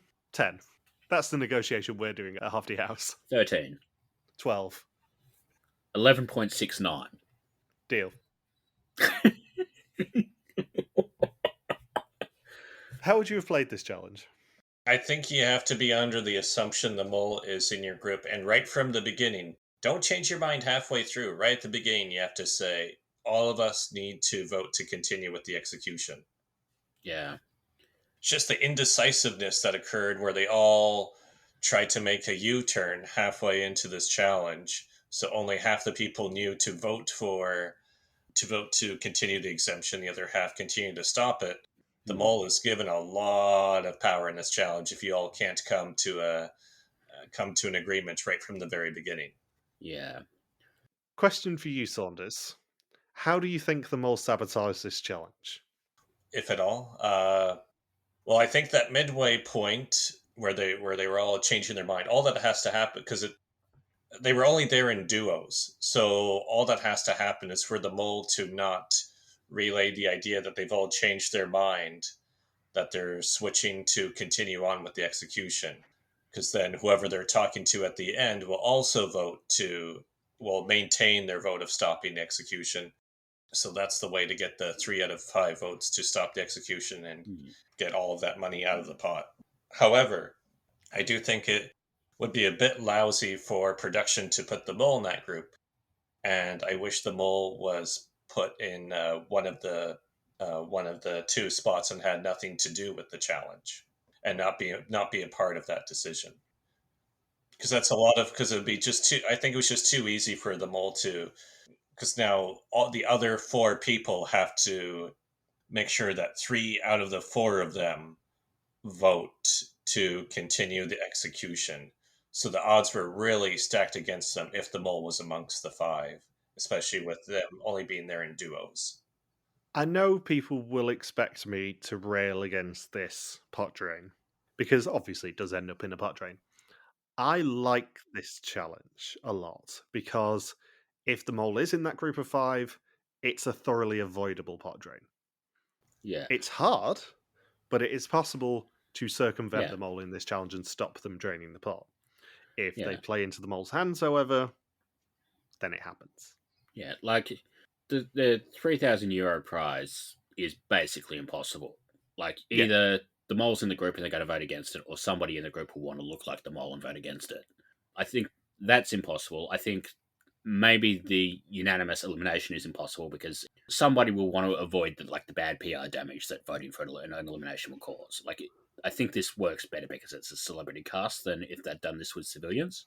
That's the negotiation we're doing at Hofdi House. 13. 12. 11.69. Deal. How would you have played this challenge? I think you have to be under the assumption the mole is in your group, and right from the beginning, don't change your mind halfway through. Right at the beginning, you have to say, all of us need to vote to continue with the execution. Yeah. It's just the indecisiveness that occurred where they all tried to make a U-turn halfway into this challenge. So only half the people knew to vote to continue the exemption. The other half continued to stop it. The mole is given a lot of power in this challenge if you all can't come to an agreement right from the very beginning. Yeah. Question for you, Saunders. How do you think the mole sabotaged this challenge? If at all. Well, I think that midway point where they were all changing their mind, all that has to happen, because they were only there in duos. So all that has to happen is for the mole to not relay the idea that they've all changed their mind, that they're switching to continue on with the execution. Because then whoever they're talking to at the end will also will maintain their vote of stopping the execution. So that's the way to get the 3 out of 5 votes to stop the execution and get all of that money out of the pot. However, I do think it would be a bit lousy for production to put the mole in that group. And I wish the mole was put in one of the 2 spots and had nothing to do with the challenge and not be a part of that decision. Because it would be just too, I think it was just too easy for the mole to, because now all the other 4 people have to make sure that 3 out of the 4 of them vote to continue the execution. So the odds were really stacked against them if the mole was amongst the 5, especially with them only being there in duos. I know people will expect me to rail against this pot drain, because obviously it does end up in a pot drain. I like this challenge a lot, because if the mole is in that group of 5, it's a thoroughly avoidable pot drain. Yeah. It's hard, but it is possible to circumvent Yeah. the mole in this challenge and stop them draining the pot. If they Yeah. play into the mole's hands, however, then it happens. Yeah. Like the €3,000 prize is basically impossible. Like Yeah. either the mole's in the group and they're going to vote against it, or somebody in the group will want to look like the mole and vote against it. I think that's impossible. I think maybe the unanimous elimination is impossible because somebody will want to avoid the bad PR damage that voting for an elimination will cause. I think this works better because it's a celebrity cast than if they'd done this with civilians.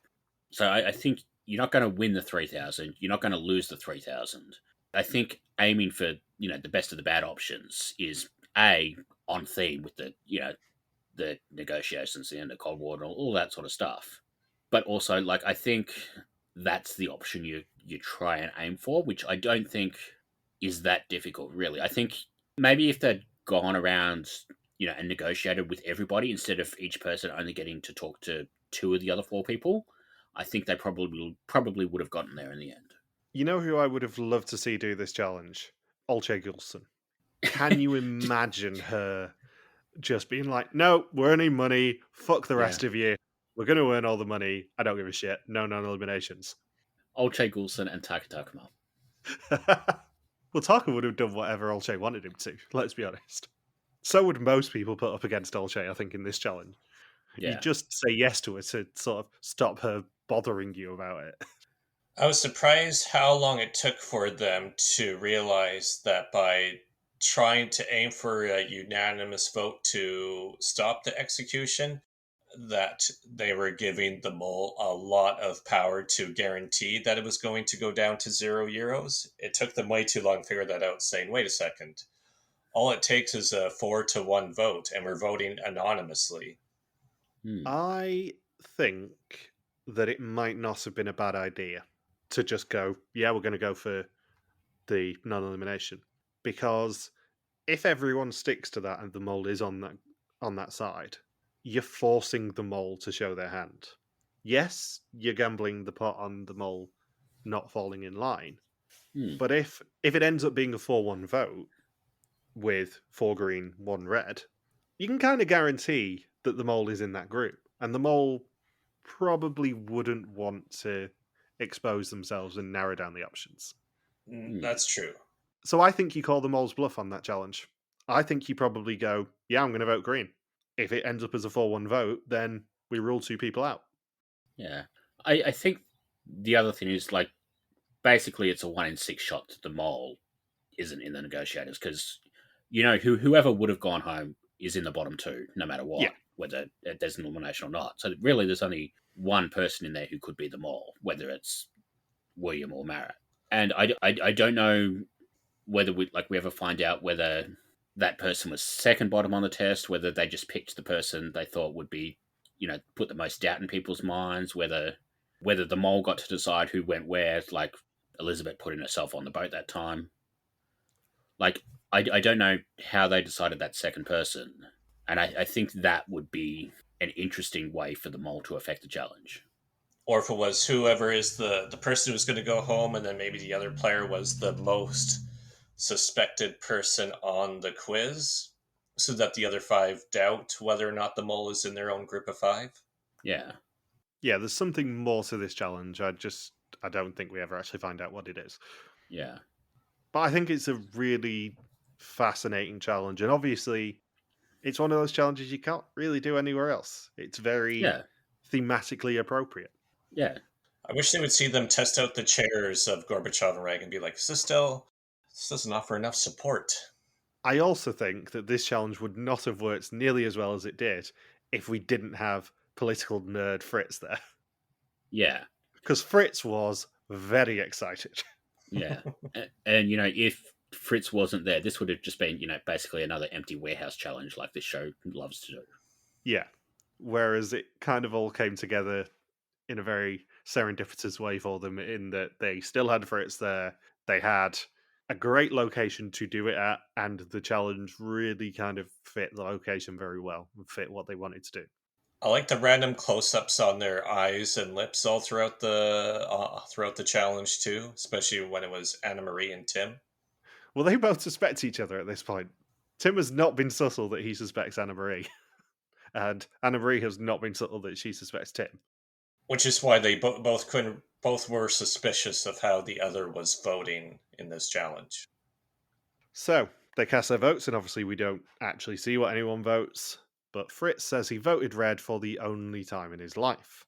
So I think you're not going to win the 3,000. You're not going to lose the 3,000. I think aiming for the best of the bad options is on theme with the negotiations, the end of Cold War, and all that sort of stuff. But also, I think that's the option you try and aim for, which I don't think is that difficult, really. I think maybe if they'd gone around, and negotiated with everybody instead of each person only getting to talk to 2 of the other 4 people, I think they probably would have gotten there in the end. You know who I would have loved to see do this challenge? Olche Gulson. Can you imagine her just being like, no, we're earning money, fuck the rest of you, we're going to earn all the money, I don't give a shit, no non-eliminations. Olche Gulson and Taeke Takuma. Well, Taeke would have done whatever Olche wanted him to, let's be honest. So would most people put up against Olche, I think, in this challenge. Yeah. You just say yes to it to sort of stop her bothering you about it. I was surprised how long it took for them to realize that by trying to aim for a unanimous vote to stop the execution, that they were giving the mole a lot of power to guarantee that it was going to go down to €0. It took them way too long to figure that out, saying, wait a second, all it takes is a 4-1 vote, and we're voting anonymously. I think that it might not have been a bad idea to just go, yeah, we're going to go for the non-elimination. Because if everyone sticks to that and the mole is on that side, you're forcing the mole to show their hand. Yes, you're gambling the pot on the mole not falling in line. But if it ends up being a 4-1 vote with 4 green, 1 red, you can kind of guarantee that the mole is in that group. And the mole probably wouldn't want to expose themselves and narrow down the options. That's true. So I think you call the mole's bluff on that challenge. I think you probably go, yeah, I'm going to vote green. If it ends up as a 4-1 vote, then we rule 2 people out. Yeah. I think the other thing is, basically it's a 1 in 6 shot that the mole isn't in the negotiators because, whoever would have gone home is in the bottom 2, no matter what, whether there's an elimination or not. So really there's only one person in there who could be the mole, whether it's William or Marat. And I don't know whether we ever find out whether that person was second bottom on the test, whether they just picked the person they thought would be, put the most doubt in people's minds, whether the mole got to decide who went where, like Elizabeth putting herself on the boat that time. I don't know how they decided that second person. And I think that would be an interesting way for the mole to affect the challenge. Or if it was whoever is the person who's going to go home, and then maybe the other player was the most suspected person on the quiz, so that the other 5 doubt whether or not the mole is in their own group of 5. Yeah. Yeah, there's something more to this challenge. I don't think we ever actually find out what it is. Yeah. But I think it's a really fascinating challenge. And obviously, it's one of those challenges you can't really do anywhere else. It's very thematically appropriate. Yeah. I wish they would see them test out the chairs of Gorbachev and Reagan and be like, this doesn't offer enough support. I also think that this challenge would not have worked nearly as well as it did if we didn't have political nerd Frits there. Yeah. Because Frits was very excited. Yeah. And, if Frits wasn't there, this would have just been, basically another empty warehouse challenge like this show loves to do. Yeah. Whereas it kind of all came together in a very serendipitous way for them, in that they still had Frits there. They had a great location to do it at, and the challenge really kind of fit the location very well, and fit what they wanted to do. I like the random close-ups on their eyes and lips all throughout the challenge too, especially when it was Anna Marie and Tim. Well, they both suspect each other at this point. Tim has not been subtle that he suspects Anna Marie, and Anna Marie has not been subtle that she suspects Tim. Which is why they both were suspicious of how the other was voting in this challenge. So they cast their votes, and obviously we don't actually see what anyone votes. But Frits says he voted red for the only time in his life.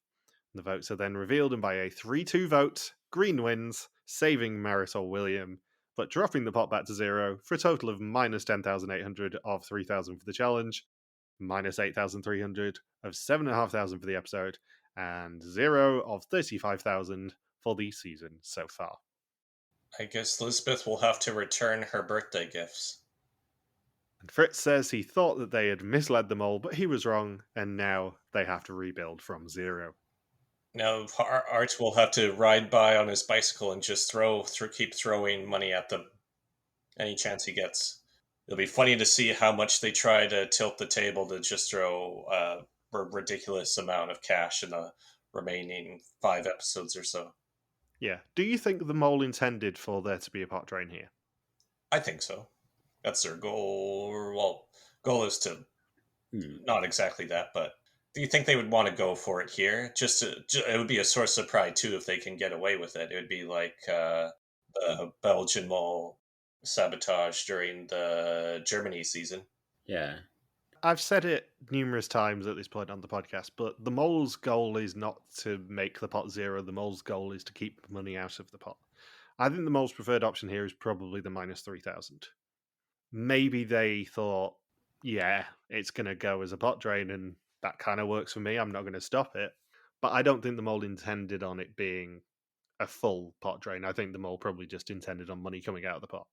The votes are then revealed, and by a 3-2 vote, Green wins, saving Marisol William, but dropping the pot back to 0 for a total of minus 10,800 of 3,000 for the challenge, minus 8,300 of 7,500 for the episode, and 0 of 35,000 for the season so far. I guess Lisbeth will have to return her birthday gifts. And Frits says he thought that they had misled them all, but he was wrong, and now they have to rebuild from 0. Now Art will have to ride by on his bicycle and just keep throwing money at them any chance he gets. It'll be funny to see how much they try to tilt the table to just throw a ridiculous amount of cash in the remaining 5 episodes or so. Yeah. Do you think the mole intended for there to be a pot drain here? I think so. That's their goal. Well, goal is to not exactly that, but do you think they would want to go for it here? It would be a source of pride too if they can get away with it. It would be like the Belgian mole sabotage during the Germany season. Yeah. I've said it numerous times at this point on the podcast, but the mole's goal is not to make the pot 0. The mole's goal is to keep money out of the pot. I think the mole's preferred option here is probably the minus 3,000. Maybe they thought, yeah, it's going to go as a pot drain, and that kind of works for me. I'm not going to stop it. But I don't think the mole intended on it being a full pot drain. I think the mole probably just intended on money coming out of the pot.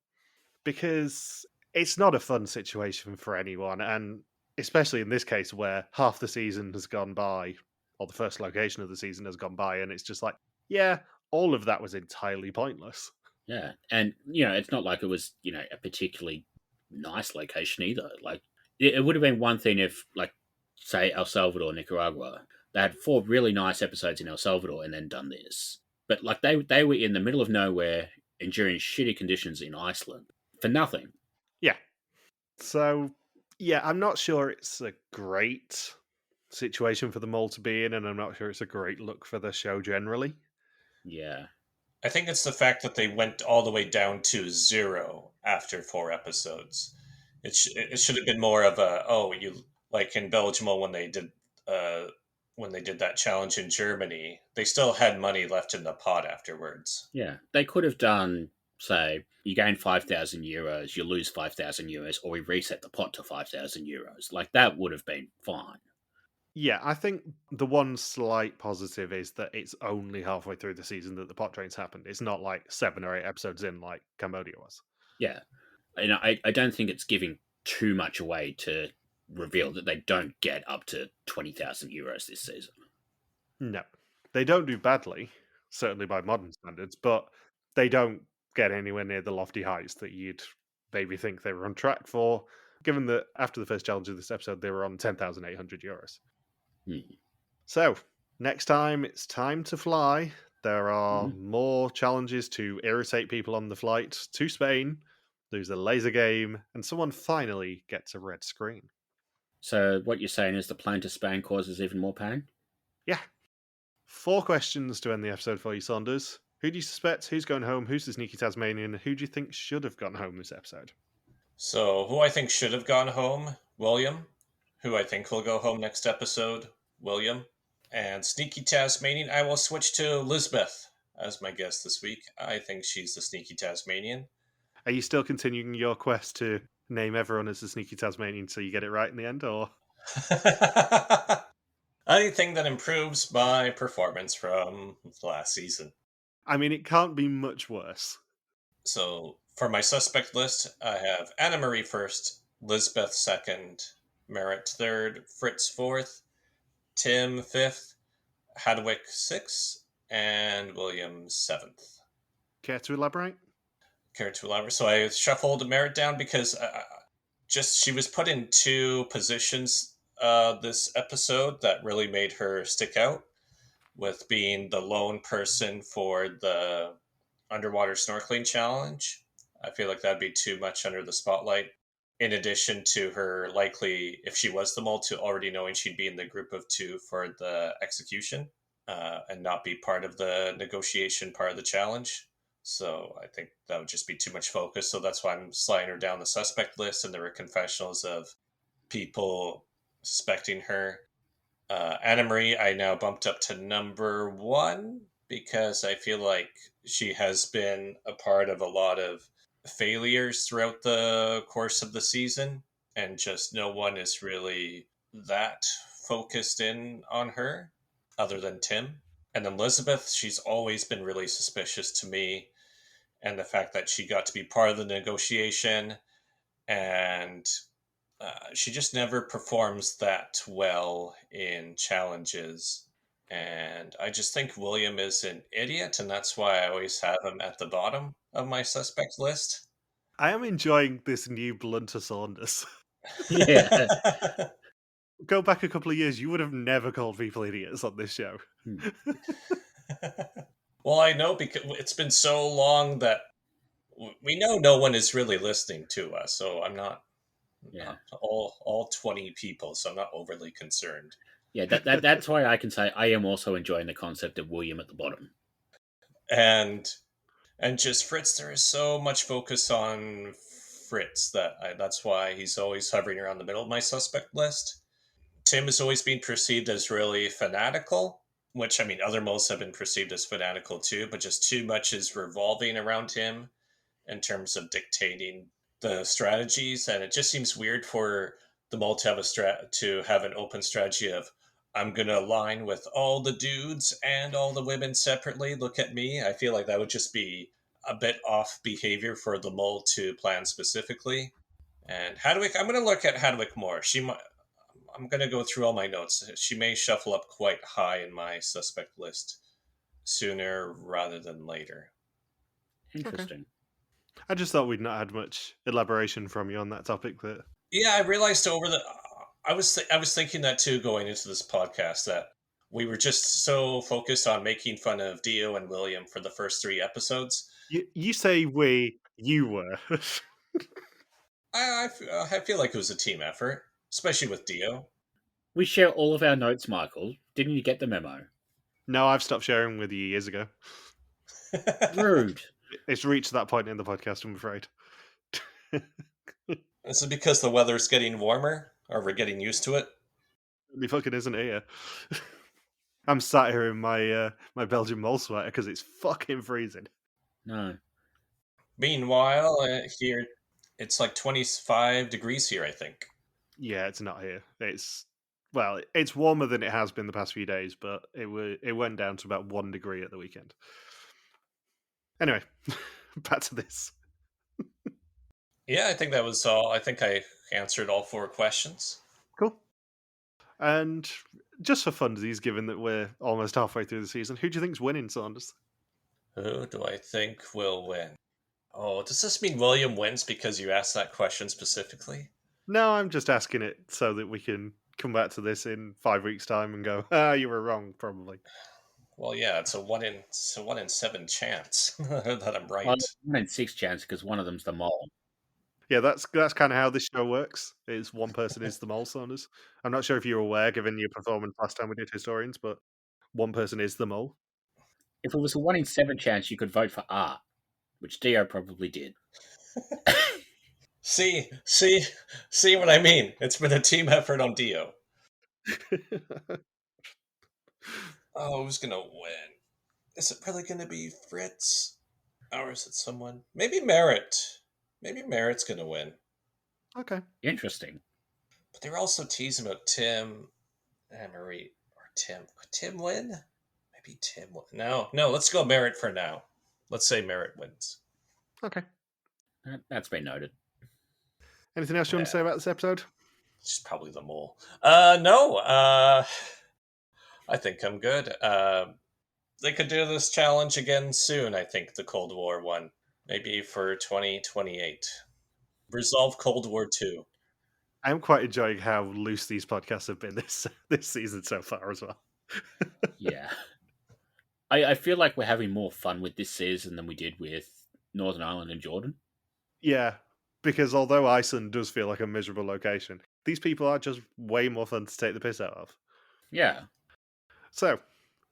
Because it's not a fun situation for anyone, and especially in this case where half the season has gone by, or the first location of the season has gone by, and it's just like, yeah, all of that was entirely pointless. Yeah. And, it's not like it was, a particularly nice location either. Like, it would have been one thing if, like, say, El Salvador, Nicaragua, they had 4 really nice episodes in El Salvador and then done this. But, like, they were in the middle of nowhere, enduring shitty conditions in Iceland for nothing. Yeah. So, yeah, I'm not sure it's a great situation for the mole to be in, and I'm not sure it's a great look for the show generally. Yeah. I think it's the fact that they went all the way down to 0 after 4 episodes. It should have been more of like in Belgium when they did that challenge in Germany, they still had money left in the pot afterwards. Yeah. They could have done, say, you gain 5,000 euros, you lose 5,000 euros, or we reset the pot to 5,000 euros. Like, that would have been fine. Yeah, I think the one slight positive is that it's only halfway through the season that the pot drains happened. It's not like 7 or 8 episodes in like Cambodia was. Yeah. And I don't think it's giving too much away to reveal that they don't get up to 20,000 euros this season. No. They don't do badly, certainly by modern standards, but they don't get anywhere near the lofty heights that you'd maybe think they were on track for, given that after the first challenge of this episode, they were on 10,800 euros. So, next time it's time to fly. There are more challenges to irritate people on the flight to Spain. There's a laser game, and someone finally gets a red screen. So what you're saying is the plane to Spain causes even more pain? Yeah. 4 questions to end the episode for you, Saunders. Who do you suspect? Who's going home? Who's the sneaky Tasmanian? Who do you think should have gone home this episode? So, who I think should have gone home? William. Who I think will go home next episode? William. And sneaky Tasmanian, I will switch to Lisbeth as my guest this week. I think she's the sneaky Tasmanian. Are you still continuing your quest to name everyone as the sneaky Tasmanian so you get it right in the end, or? Anything that improves my performance from last season. I mean, it can't be much worse. So, for my suspect list, I have Anna Marie first, Lisbeth second, Merritt third, Frits fourth, Tim fifth, Hadwick 6th, and William 7th. Care to elaborate? Care to elaborate? So I shuffled Merit down because just she was put in 2 positions this episode that really made her stick out, with being the lone person for the underwater snorkeling challenge. I feel like that'd be too much under the spotlight. In addition to her likely, if she was the mole, to already knowing she'd be in the group of 2 for the execution and not be part of the negotiation part of the challenge. So I think that would just be too much focus. So that's why I'm sliding her down the suspect list, and there were confessionals of people suspecting her. Anna Marie, I now bumped up to number 1 because I feel like she has been a part of a lot of failures throughout the course of the season, and just no one is really that focused in on her other than Tim. And Elizabeth, she's always been really suspicious to me, and the fact that she got to be part of the negotiation, and she just never performs that well in challenges. And I just think William is an idiot, and that's why I always have him at the bottom of my suspect list. I am enjoying this new blunter Saunders. Yeah. Go back a couple of years, you would have never called people idiots on this show. Well, I know, because it's been so long that we know no one is really listening to us, so I'm not all 20 people, so I'm not overly concerned. Yeah, that's why I can say I am also enjoying the concept of William at the bottom. And just Frits, there is so much focus on Frits that's why he's always hovering around the middle of my suspect list. Tim has always been perceived as really fanatical, which, I mean, other moles have been perceived as fanatical too, but just too much is revolving around him in terms of dictating the strategies. And it just seems weird for the mole to have an open strategy of, I'm going to align with all the dudes and all the women separately. Look at me. I feel like that would just be a bit off behavior for the mole to plan specifically. And Hadwick, I'm going to look at Hadwick more. I'm going to go through all my notes. She may shuffle up quite high in my suspect list sooner rather than later. Interesting. Okay. I just thought we'd not had much elaboration from you on that topic. Yeah, I realized I was thinking that too going into this podcast, that we were just so focused on making fun of Dio and William for the first 3 episodes. You say you were. I feel like it was a team effort, especially with Dio. We share all of our notes, Michael. Didn't you get the memo? No, I've stopped sharing with you years ago. Rude. It's reached that point in the podcast, I'm afraid. Is it because the weather's getting warmer, or we're getting used to it? It fucking isn't here. I'm sat here in my my Belgian mole sweater because it's fucking freezing. No. Meanwhile, here it's like 25 degrees here, I think. Yeah, it's not here. It's warmer than it has been the past few days, but it went down to about 1 degree at the weekend. Anyway, back to this. Yeah, I think that was all. I think I answered all 4 questions. Cool. And just for funsies, given that we're almost halfway through the season, who do you think's winning, Saunders? Who do I think will win? Oh, does this mean William wins because you asked that question specifically? No, I'm just asking it so that we can come back to this in 5 weeks' time and go, you were wrong, probably. Well, yeah, it's a 1 in 7 chance that I'm right. 1 in 6 chance because one of them's the mole. Yeah, that's kind of how this show works. Is one person is the mole, Saunders. I'm not sure if you're aware, given your performance last time we did Historians, but one person is the mole. If it was a 1 in 7 chance, you could vote for Art, which Dio probably did. See what I mean? It's been a team effort on Dio. Oh, who's gonna win? Is it really gonna be Frits? Or is it someone? Maybe Merit. Maybe Merit's gonna win. Okay. Interesting. But they were also teasing about Tim and Marie. Or Tim. Could Tim win? Maybe Tim win. No, let's go Merit for now. Let's say Merit wins. Okay. That's been noted. Anything else you want to say about this episode? She's probably the mole. No. I think I'm good. They could do this challenge again soon, I think, the Cold War one. Maybe for 2028. Resolve Cold War 2. I'm quite enjoying how loose these podcasts have been this season so far as well. Yeah. I feel like we're having more fun with this season than we did with Northern Ireland and Jordan. Yeah, because although Iceland does feel like a miserable location, these people are just way more fun to take the piss out of. Yeah. So,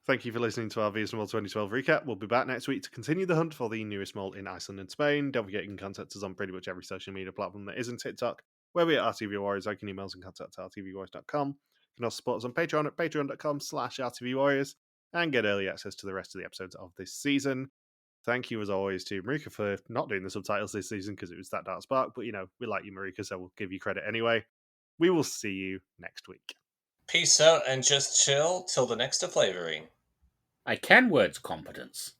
thank you for listening to our VSML 2012 recap. We'll be back next week to continue the hunt for the newest mole in Iceland and Spain. Don't forget you can contact us on pretty much every social media platform that isn't TikTok, where we are RTV Warriors. I can email us and contact at rtvwarriors.com. You can also support us on Patreon at patreon.com/rtvwarriors and get early access to the rest of the episodes of this season. Thank you, as always, to Marika for not doing the subtitles this season because it was that dark spark. But, we like you, Marika, so we'll give you credit anyway. We will see you next week. Peace out and just chill till the next flavoring. I can words competence.